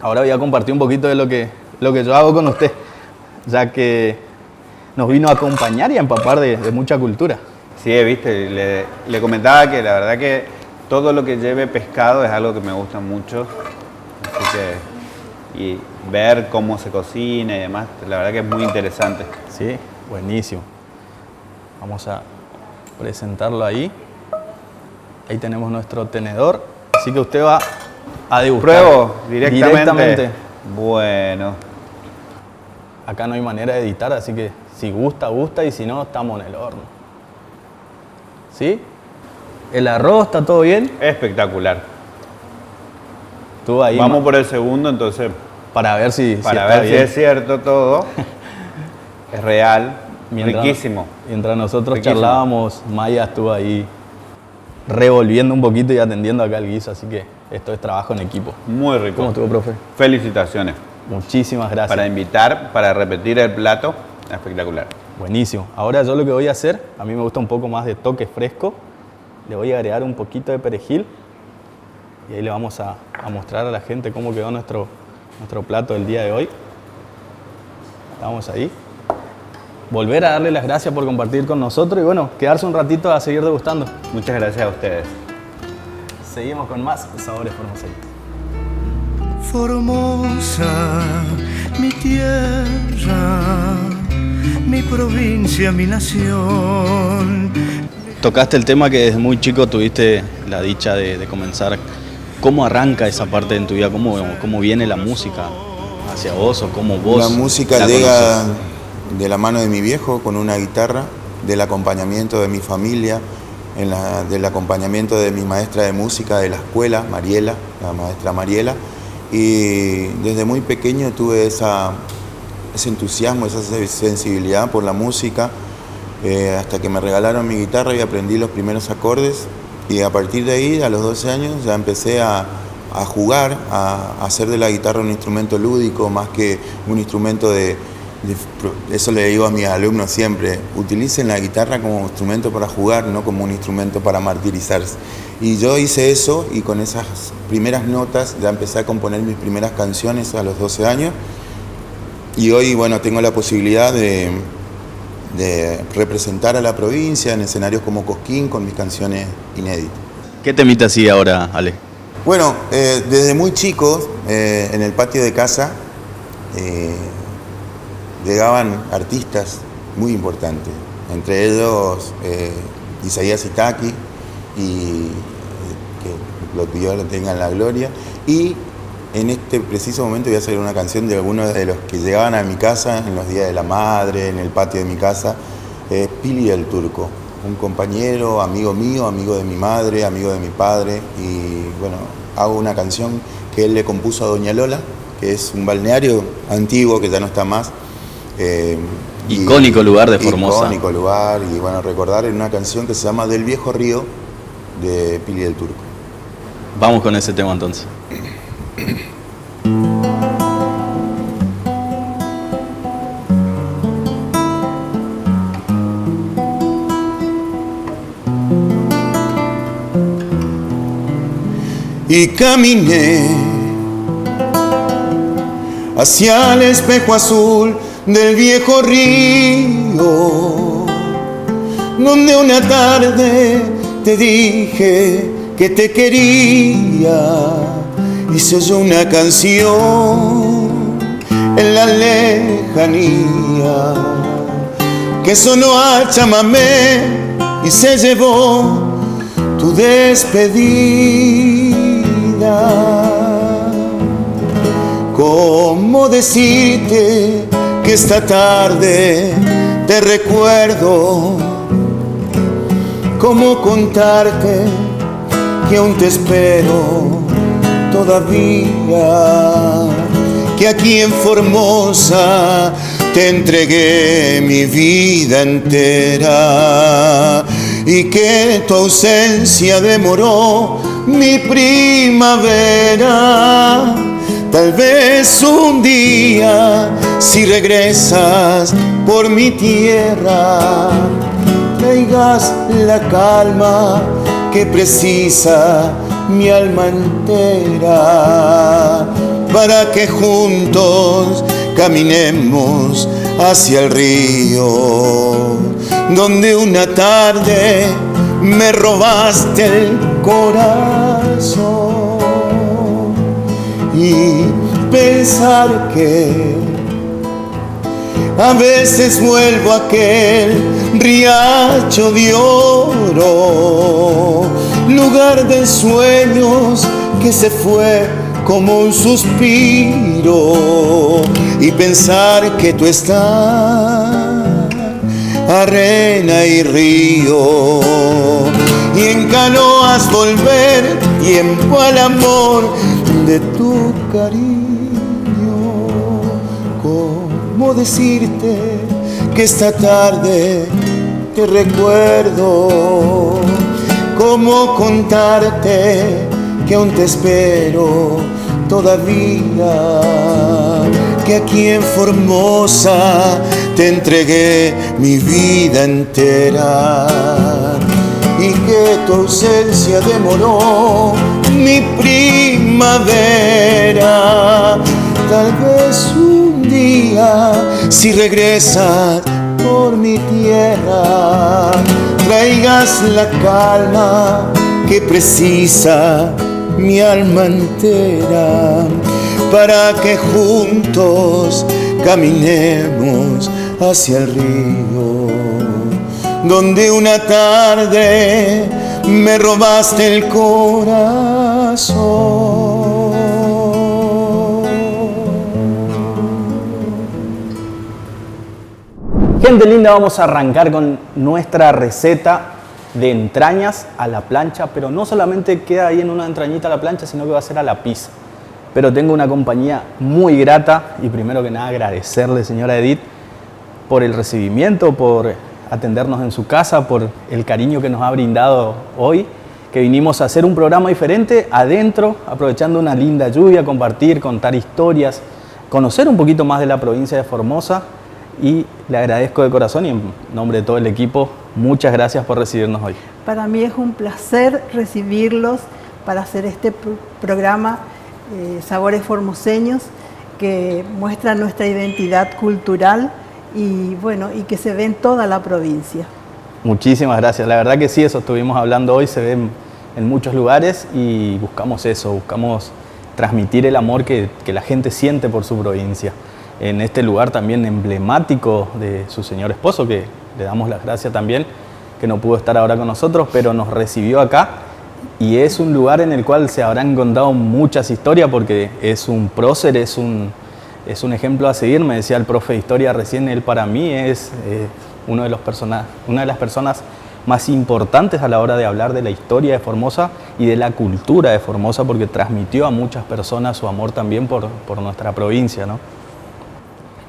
[SPEAKER 1] Ahora voy a compartir un poquito de lo que yo hago con usted, ya que nos vino a acompañar y a empapar de mucha cultura.
[SPEAKER 5] Sí, viste, le comentaba que la verdad que todo lo que lleve pescado es algo que me gusta mucho, así que, y ver cómo se cocina y demás, la verdad que es muy interesante.
[SPEAKER 1] Sí, buenísimo. Vamos a presentarlo ahí. Ahí tenemos nuestro tenedor, así que usted va a degustar.
[SPEAKER 5] ¿Pruebo directamente? Bueno.
[SPEAKER 1] Acá no hay manera de editar, así que si gusta, gusta, y si no, estamos en el horno. ¿Sí? ¿El arroz está todo bien?
[SPEAKER 5] Espectacular.
[SPEAKER 1] Tú ahí
[SPEAKER 5] vamos por el segundo, entonces.
[SPEAKER 1] Para ver si
[SPEAKER 5] es cierto todo. Es real. Riquísimo.
[SPEAKER 1] Mientras nosotros charlábamos, Maya estuvo ahí revolviendo un poquito y atendiendo acá el guiso, así que esto es trabajo en equipo.
[SPEAKER 5] Muy rico.
[SPEAKER 1] ¿Cómo estuvo, profe?
[SPEAKER 5] Felicitaciones.
[SPEAKER 1] Muchísimas gracias.
[SPEAKER 5] Para invitar, para repetir el plato, espectacular.
[SPEAKER 1] Buenísimo. Ahora yo lo que voy a hacer, a mí me gusta un poco más de toque fresco, le voy a agregar un poquito de perejil y ahí le vamos a mostrar a la gente cómo quedó nuestro plato del día de hoy. Estamos ahí. Volver a darle las gracias por compartir con nosotros y bueno, quedarse un ratito a seguir degustando.
[SPEAKER 5] Muchas gracias a ustedes.
[SPEAKER 1] Seguimos con más sabores formoseños.
[SPEAKER 2] Formosa, mi tierra, mi provincia, mi nación.
[SPEAKER 1] Tocaste el tema que desde muy chico tuviste la dicha de comenzar. ¿Cómo arranca esa parte en tu vida? ¿Cómo viene la música hacia vos o cómo vos
[SPEAKER 6] la música llega de la mano de mi viejo con una guitarra, del acompañamiento de mi familia, del acompañamiento de mi maestra de música de la escuela, Mariela, la maestra Mariela. Y desde muy pequeño tuve ese entusiasmo, esa sensibilidad por la música. hasta que me regalaron mi guitarra y aprendí los primeros acordes. Y a partir de ahí, a los 12 años, ya empecé a jugar, a hacer de la guitarra un instrumento lúdico más que un instrumento eso le digo a mis alumnos siempre, utilicen la guitarra como instrumento para jugar, no como un instrumento para martirizarse. Y yo hice eso y con esas primeras notas ya empecé a componer mis primeras canciones a los 12 años. Y hoy, bueno, tengo la posibilidad de representar a la provincia en escenarios como Cosquín con mis canciones inéditas.
[SPEAKER 1] ¿Qué temita sigue ahora, Ale?
[SPEAKER 6] Bueno, desde muy chico, en el patio de casa, llegaban artistas muy importantes, entre ellos Isaías Itaqui, y que Dios lo tenga en la gloria, y en este preciso momento voy a salir una canción de algunos de los que llegaban a mi casa en los días de la madre, en el patio de mi casa, Pili el Turco, un compañero, amigo mío, amigo de mi madre, amigo de mi padre, y bueno, hago una canción que él le compuso a Doña Lola, que es un balneario antiguo que ya no está más.
[SPEAKER 1] Icónico lugar de Formosa.
[SPEAKER 6] Icónico lugar, y bueno, recordar en una canción que se llama Del Viejo Río, de Pili el Turco.
[SPEAKER 1] Vamos con ese tema entonces.
[SPEAKER 6] Y caminé hacia el espejo azul del viejo río, donde una tarde te dije que te quería, y se oyó una canción en la lejanía que sonó a chamamé y se llevó tu despedida. ¿Cómo decirte que esta tarde te recuerdo? ¿Cómo contarte que aún te espero todavía? Que aquí en Formosa te entregué mi vida entera y que tu ausencia demoró mi primavera. Tal vez un día, si regresas por mi tierra, traigas la calma que precisa mi alma entera, para que juntos caminemos hacia el río, donde una tarde me robaste el corazón. Y pensar que a veces vuelvo a aquel riacho de oro, lugar de sueños que se fue como un suspiro, y pensar que tú estás arena y río, y en canoas volver tiempo al amor de tu cariño. ¿Cómo decirte que esta tarde te recuerdo? ¿Cómo contarte que aún te espero todavía? Que aquí en Formosa te entregué mi vida entera y que tu ausencia demoró mi primavera. Tal vez un día, si regresas por mi tierra, traigas la calma que precisa mi alma entera, para que juntos caminemos hacia el río, donde una tarde me robaste el corazón.
[SPEAKER 1] Gente linda, vamos a arrancar con nuestra receta de entrañas a la plancha, pero no solamente queda ahí en una entrañita a la plancha, sino que va a ser a la pizza. Pero tengo una compañía muy grata y primero que nada agradecerle, señora Edith, por el recibimiento, por atendernos en su casa, por el cariño que nos ha brindado hoy, que vinimos a hacer un programa diferente adentro, aprovechando una linda lluvia, compartir, contar historias, conocer un poquito más de la provincia de Formosa, y le agradezco de corazón y en nombre de todo el equipo, muchas gracias por recibirnos hoy.
[SPEAKER 7] Para mí es un placer recibirlos para hacer este programa Sabores Formoseños, que muestra nuestra identidad cultural y bueno, y que se ve en toda la provincia.
[SPEAKER 1] Muchísimas gracias, la verdad que sí, eso estuvimos hablando hoy, se ve en muchos lugares y buscamos eso, buscamos transmitir el amor que la gente siente por su provincia. En este lugar también emblemático de su señor esposo, que le damos las gracias también, que no pudo estar ahora con nosotros, pero nos recibió acá, y es un lugar en el cual se habrán contado muchas historias, porque es un prócer, es un ejemplo a seguir. Me decía el profe de historia recién, él para mí es una de las personas más importantes a la hora de hablar de la historia de Formosa y de la cultura de Formosa, porque transmitió a muchas personas su amor también por nuestra provincia, ¿no?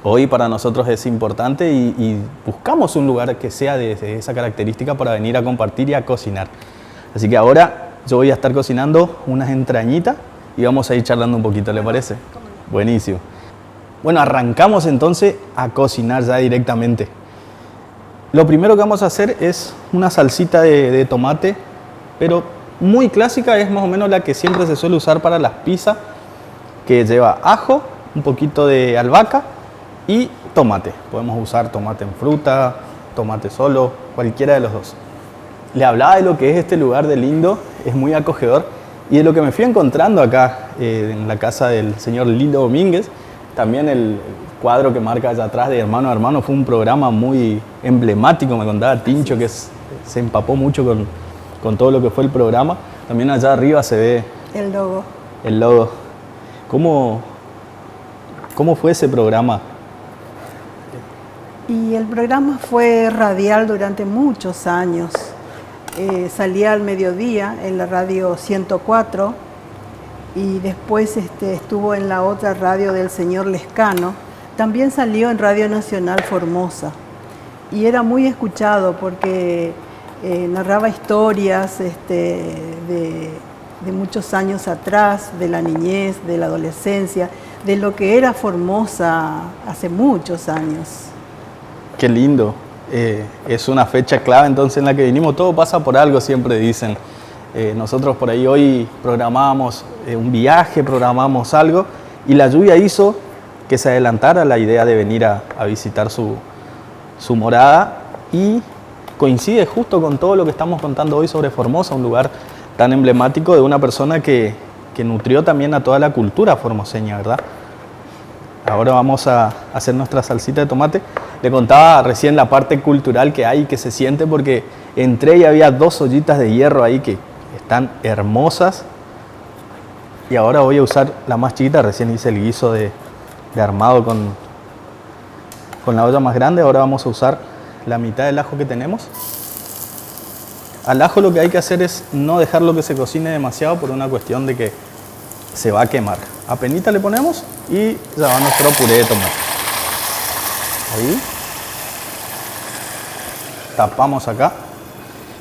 [SPEAKER 1] Hoy para nosotros es importante y buscamos un lugar que sea de esa característica para venir a compartir y a cocinar. Así que ahora yo voy a estar cocinando unas entrañitas y vamos a ir charlando un poquito, ¿le parece? Buenísimo. Bueno, arrancamos entonces a cocinar ya directamente. Lo primero que vamos a hacer es una salsita de tomate, pero muy clásica, es más o menos la que siempre se suele usar para las pizzas, que lleva ajo, un poquito de albahaca y tomate. Podemos usar tomate en fruta, tomate solo, cualquiera de los dos. Le hablaba de lo que es este lugar de lindo, es muy acogedor, y de lo que me fui encontrando acá en la casa del señor Lilo Domínguez. También el cuadro que marca allá atrás de Hermano a Hermano fue un programa muy emblemático, me contaba Tincho, que se empapó mucho con todo lo que fue el programa. También allá arriba se ve
[SPEAKER 7] el logo.
[SPEAKER 1] El logo. ¿Cómo fue ese programa?
[SPEAKER 7] Y el programa fue radial durante muchos años. Salía al mediodía en la radio 104 y después estuvo en la otra radio del señor Lescano. También salió en Radio Nacional Formosa y era muy escuchado porque narraba historias de muchos años atrás, de la niñez, de la adolescencia, de lo que era Formosa hace muchos años.
[SPEAKER 1] Qué lindo. Es una fecha clave entonces en la que vinimos. Todo pasa por algo, siempre dicen. Nosotros por ahí hoy programábamos un viaje, programábamos algo, y la lluvia hizo que se adelantara la idea de venir a visitar su morada, y coincide justo con todo lo que estamos contando hoy sobre Formosa, un lugar tan emblemático de una persona que nutrió también a toda la cultura formoseña, ¿verdad? Ahora vamos a hacer nuestra salsita de tomate. Le contaba recién la parte cultural que hay, que se siente, porque entré y había 2 ollitas de hierro ahí que están hermosas. Y ahora voy a usar la más chiquita. Recién hice el guiso de armado con la olla más grande. Ahora vamos a usar la mitad del ajo que tenemos. Al ajo lo que hay que hacer es no dejarlo que se cocine demasiado por una cuestión de que se va a quemar. Apenita le ponemos y ya va nuestro puré de tomate. Ahí. Tapamos acá.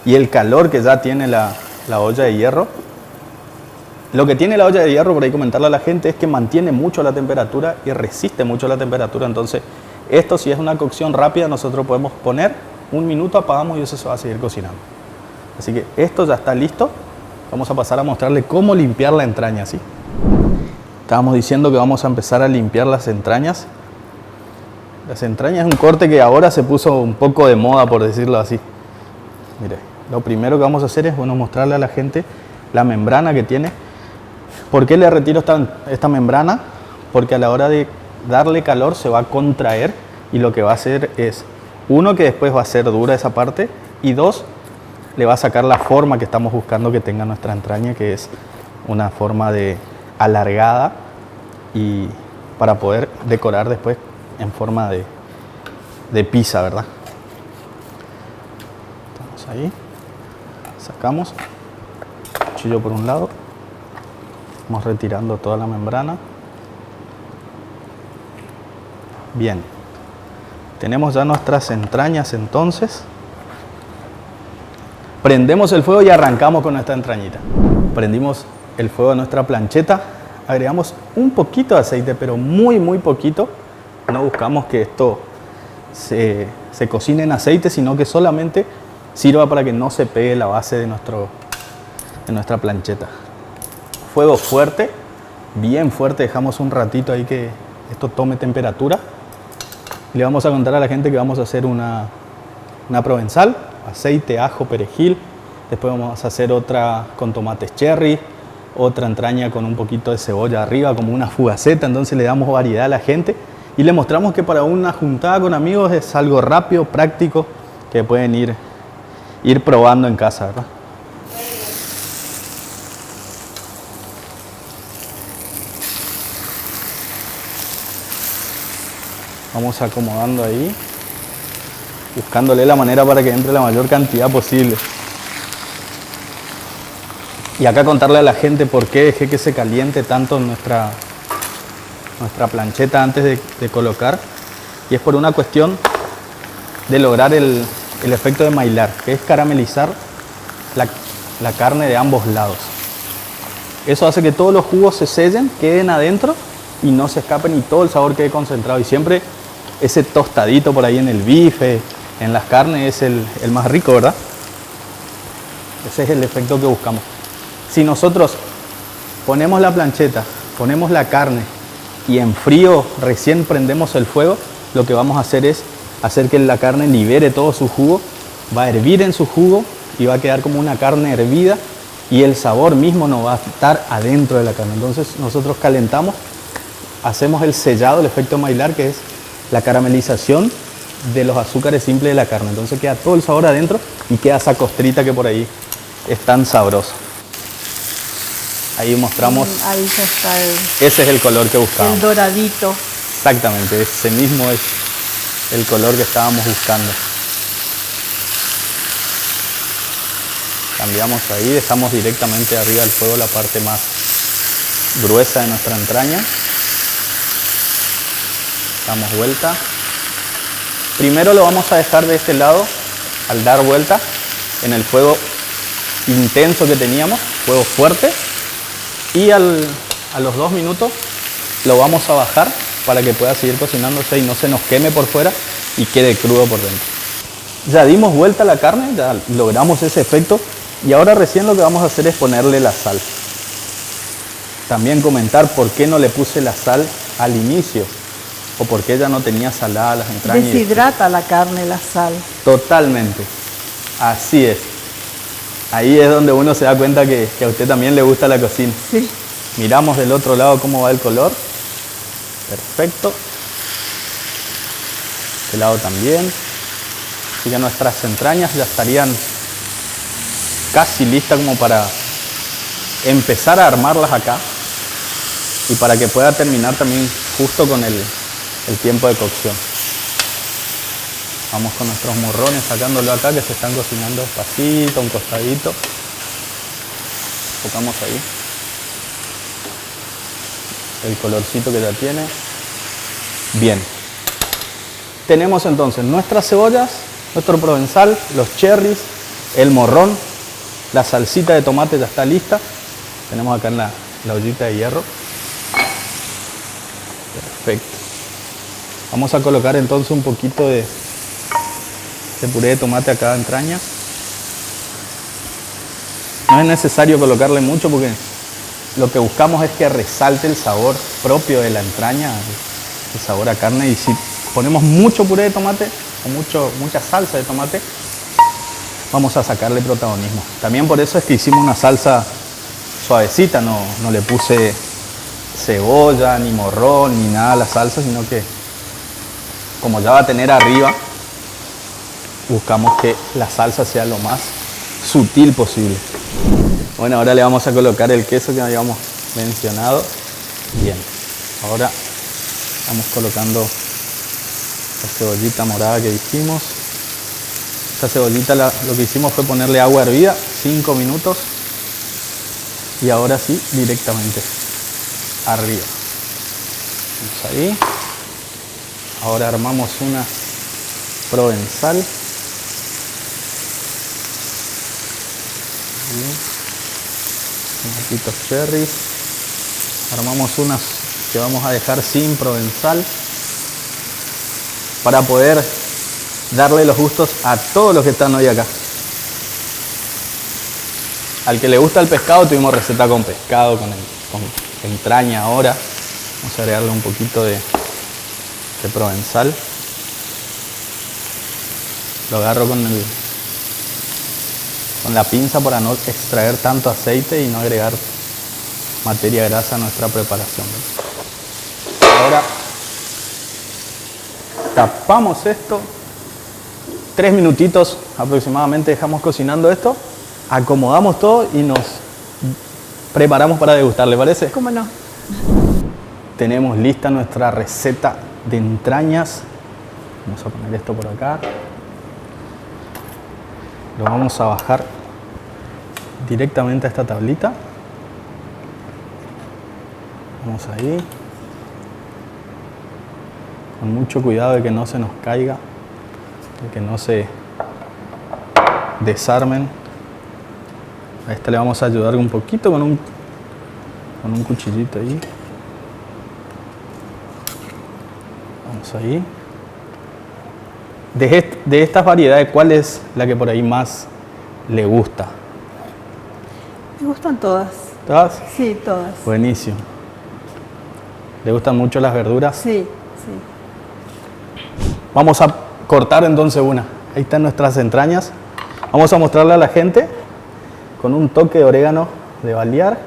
[SPEAKER 1] Y el calor que ya tiene la olla de hierro. Lo que tiene la olla de hierro, por ahí comentarle a la gente, es que mantiene mucho la temperatura y resiste mucho la temperatura. Entonces, esto si es una cocción rápida, nosotros podemos poner 1 minuto, apagamos y eso se va a seguir cocinando. Así que esto ya está listo. Vamos a pasar a mostrarle cómo limpiar la entraña, ¿sí? Estábamos diciendo que vamos a empezar a limpiar las entrañas. Las entrañas es un corte que ahora se puso un poco de moda, por decirlo así. Mire, lo primero que vamos a hacer es mostrarle a la gente la membrana que tiene. ¿Por qué le retiro esta membrana? Porque a la hora de darle calor se va a contraer y lo que va a hacer es, 1, que después va a ser dura esa parte, y 2, le va a sacar la forma que estamos buscando que tenga nuestra entraña, que es una forma de alargada, y para poder decorar después en forma de pizza, ¿verdad? Estamos ahí, sacamos, cuchillo por un lado, vamos retirando toda la membrana. Bien, tenemos ya nuestras entrañas entonces. Prendemos el fuego y arrancamos con nuestra entrañita. Prendimos el fuego de nuestra plancheta, agregamos un poquito de aceite, pero muy poquito. No buscamos que esto se cocine en aceite, sino que solamente sirva para que no se pegue la base de nuestra plancheta. Fuego fuerte, bien fuerte, dejamos un ratito ahí que esto tome temperatura. Le vamos a contar a la gente que vamos a hacer una provenzal, aceite, ajo, perejil. Después vamos a hacer otra con tomates cherry, otra entraña con un poquito de cebolla arriba, como una fugaceta. Entonces le damos variedad a la gente y le mostramos que para una juntada con amigos es algo rápido, práctico, que pueden ir probando en casa, ¿verdad? Vamos acomodando ahí, buscándole la manera para que entre la mayor cantidad posible. Y acá contarle a la gente por qué dejé que se caliente tanto nuestra plancheta antes de colocar. Y es por una cuestión de lograr el efecto de Maillard, que es caramelizar la carne de ambos lados. Eso hace que todos los jugos se sellen, queden adentro y no se escapen y todo el sabor quede concentrado. Y siempre ese tostadito por ahí en el bife, en las carnes, es el más rico, ¿verdad? Ese es el efecto que buscamos. Si nosotros ponemos la plancheta, ponemos la carne y en frío recién prendemos el fuego, lo que vamos a hacer es hacer que la carne libere todo su jugo, va a hervir en su jugo y va a quedar como una carne hervida y el sabor mismo no va a estar adentro de la carne. Entonces nosotros calentamos, hacemos el sellado, el efecto Maillard, que es la caramelización de los azúcares simples de la carne. Entonces queda todo el sabor adentro y queda esa costrita que por ahí es tan sabrosa. Ahí mostramos.
[SPEAKER 7] Ahí ya está
[SPEAKER 1] ese es el color que buscábamos.
[SPEAKER 7] el doradito.
[SPEAKER 1] Exactamente, ese mismo es el color que estábamos buscando. Cambiamos ahí, dejamos directamente arriba del fuego la parte más gruesa de nuestra entraña. Damos vuelta. Primero lo vamos a dejar de este lado, al dar vuelta, en el fuego intenso que teníamos, fuego fuerte. Y a los 2 minutos lo vamos a bajar para que pueda seguir cocinándose y no se nos queme por fuera y quede crudo por dentro. Ya dimos vuelta a la carne, ya logramos ese efecto y ahora recién lo que vamos a hacer es ponerle la sal. También comentar por qué no le puse la sal al inicio o por qué ya no tenía salada las entrañas.
[SPEAKER 7] Deshidrata la carne la sal.
[SPEAKER 1] Totalmente, así es. Ahí es donde uno se da cuenta que a usted también le gusta la cocina.
[SPEAKER 7] Sí.
[SPEAKER 1] Miramos del otro lado cómo va el color. Perfecto. Este lado también. Así que nuestras entrañas ya estarían casi listas como para empezar a armarlas acá. Y para que pueda terminar también justo con el tiempo de cocción. Vamos con nuestros morrones sacándolo acá que se están cocinando despacito, un costadito. Enfocamos ahí. El colorcito que ya tiene. Bien. Tenemos entonces nuestras cebollas, nuestro provenzal, los cherries, el morrón, la salsita de tomate ya está lista. Tenemos acá en la ollita de hierro. Perfecto. Vamos a colocar entonces un poquito de puré de tomate a cada entraña. No es necesario colocarle mucho porque lo que buscamos es que resalte el sabor propio de la entraña, el sabor a carne. Y si ponemos mucho puré de tomate o mucha salsa de tomate, vamos a sacarle protagonismo. También por eso es que hicimos una salsa suavecita, no le puse cebolla, ni morrón, ni nada a la salsa, sino que como ya va a tener arriba, buscamos que la salsa sea lo más sutil posible. Bueno, ahora le vamos a colocar el queso que habíamos mencionado. Bien, ahora vamos colocando la cebollita morada que dijimos. Esta cebollita lo que hicimos fue ponerle agua hervida, 5 minutos. Y ahora sí, directamente arriba. Vamos ahí. Ahora armamos una provenzal. Tomatitos cherry. Armamos unas que vamos a dejar sin provenzal para poder darle los gustos a todos los que están hoy acá. Al que le gusta el pescado, tuvimos receta con pescado, con entraña ahora. Vamos a agregarle un poquito de provenzal. Lo agarro con la pinza para no extraer tanto aceite y no agregar materia grasa a nuestra preparación. Ahora tapamos esto. 3 minutitos aproximadamente dejamos cocinando esto. Acomodamos todo y nos preparamos para degustar, ¿le parece?
[SPEAKER 7] ¿Cómo no?
[SPEAKER 1] Tenemos lista nuestra receta de entrañas. Vamos a poner esto por acá. Lo vamos a bajar directamente a esta tablita. Vamos ahí. Con mucho cuidado de que no se nos caiga, de que no se desarmen. A esta le vamos a ayudar un poquito con un cuchillito ahí. Vamos ahí. De estas variedades, ¿cuál es la que por ahí más le gusta?
[SPEAKER 7] Me gustan todas.
[SPEAKER 1] ¿Todas?
[SPEAKER 7] Sí, todas.
[SPEAKER 1] Buenísimo. ¿Le gustan mucho las verduras?
[SPEAKER 7] Sí, sí.
[SPEAKER 1] Vamos a cortar entonces una. Ahí están nuestras entrañas. Vamos a mostrarle a la gente con un toque de orégano de balear.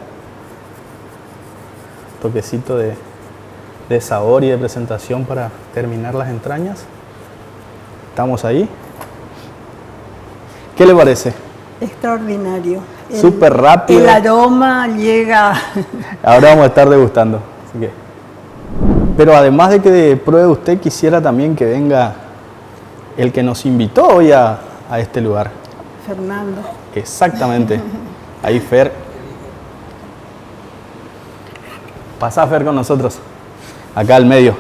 [SPEAKER 1] Toquecito de sabor y de presentación para terminar las entrañas. Estamos ahí. ¿Qué le parece?
[SPEAKER 7] Extraordinario.
[SPEAKER 1] Súper rápido.
[SPEAKER 7] El aroma llega.
[SPEAKER 1] Ahora vamos a estar degustando. Así que. Pero además de que pruebe usted, quisiera también que venga el que nos invitó hoy a este lugar.
[SPEAKER 7] Fernando.
[SPEAKER 1] Exactamente. Ahí Fer. Pasa Fer con nosotros. Acá al medio.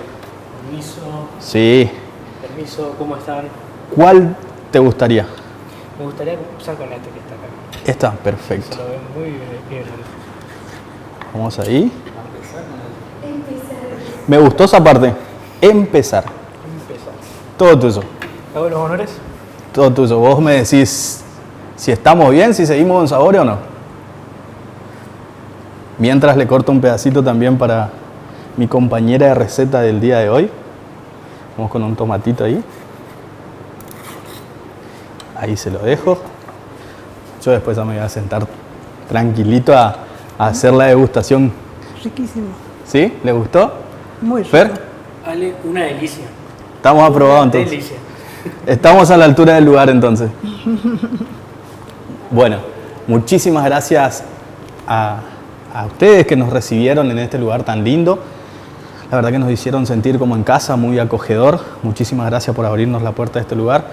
[SPEAKER 8] Permiso.
[SPEAKER 1] Sí.
[SPEAKER 8] Permiso, ¿cómo están?
[SPEAKER 1] ¿Cuál te gustaría?
[SPEAKER 8] Me gustaría empezar con este que está acá.
[SPEAKER 1] Esta, perfecto.
[SPEAKER 8] Se lo ven muy bien.
[SPEAKER 1] Vamos ahí. Me gustó esa parte. Empezar. Todo tuyo.
[SPEAKER 8] ¿Hago los honores?
[SPEAKER 1] Todo tuyo. Vos me decís si estamos bien, si seguimos con sabor o no. Mientras le corto un pedacito también para mi compañera de receta del día de hoy. Vamos con un tomatito ahí. Ahí se lo dejo. Yo después ya me voy a sentar tranquilito a hacer la degustación.
[SPEAKER 7] Riquísimo.
[SPEAKER 1] ¿Sí? ¿Le gustó?
[SPEAKER 7] Muy rico.
[SPEAKER 1] ¿Fer?
[SPEAKER 8] Ale, una delicia.
[SPEAKER 1] Estamos aprobados entonces.
[SPEAKER 8] Delicia.
[SPEAKER 1] Estamos a la altura del lugar entonces. Bueno, muchísimas gracias a ustedes que nos recibieron en este lugar tan lindo. La verdad que nos hicieron sentir como en casa, muy acogedor. Muchísimas gracias por abrirnos la puerta de este lugar.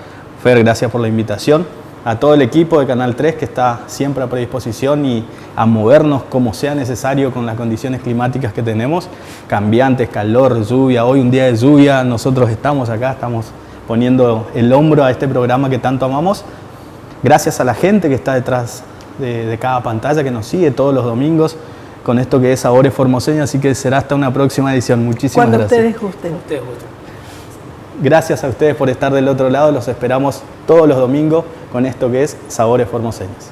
[SPEAKER 1] Fer, gracias por la invitación. A todo el equipo de Canal 3 que está siempre a predisposición y a movernos como sea necesario con las condiciones climáticas que tenemos. Cambiantes, calor, lluvia. Hoy un día de lluvia, nosotros estamos acá, estamos poniendo el hombro a este programa que tanto amamos. Gracias a la gente que está detrás de cada pantalla, que nos sigue todos los domingos con esto que es Sabores Formoseños, así que será hasta una próxima edición. Muchísimas
[SPEAKER 7] Cuando
[SPEAKER 1] gracias.
[SPEAKER 7] ustedes gusten.
[SPEAKER 8] Ustedes gustan.
[SPEAKER 1] Gracias a ustedes por estar del otro lado. Los esperamos todos los domingos con esto que es Sabores Formoseños.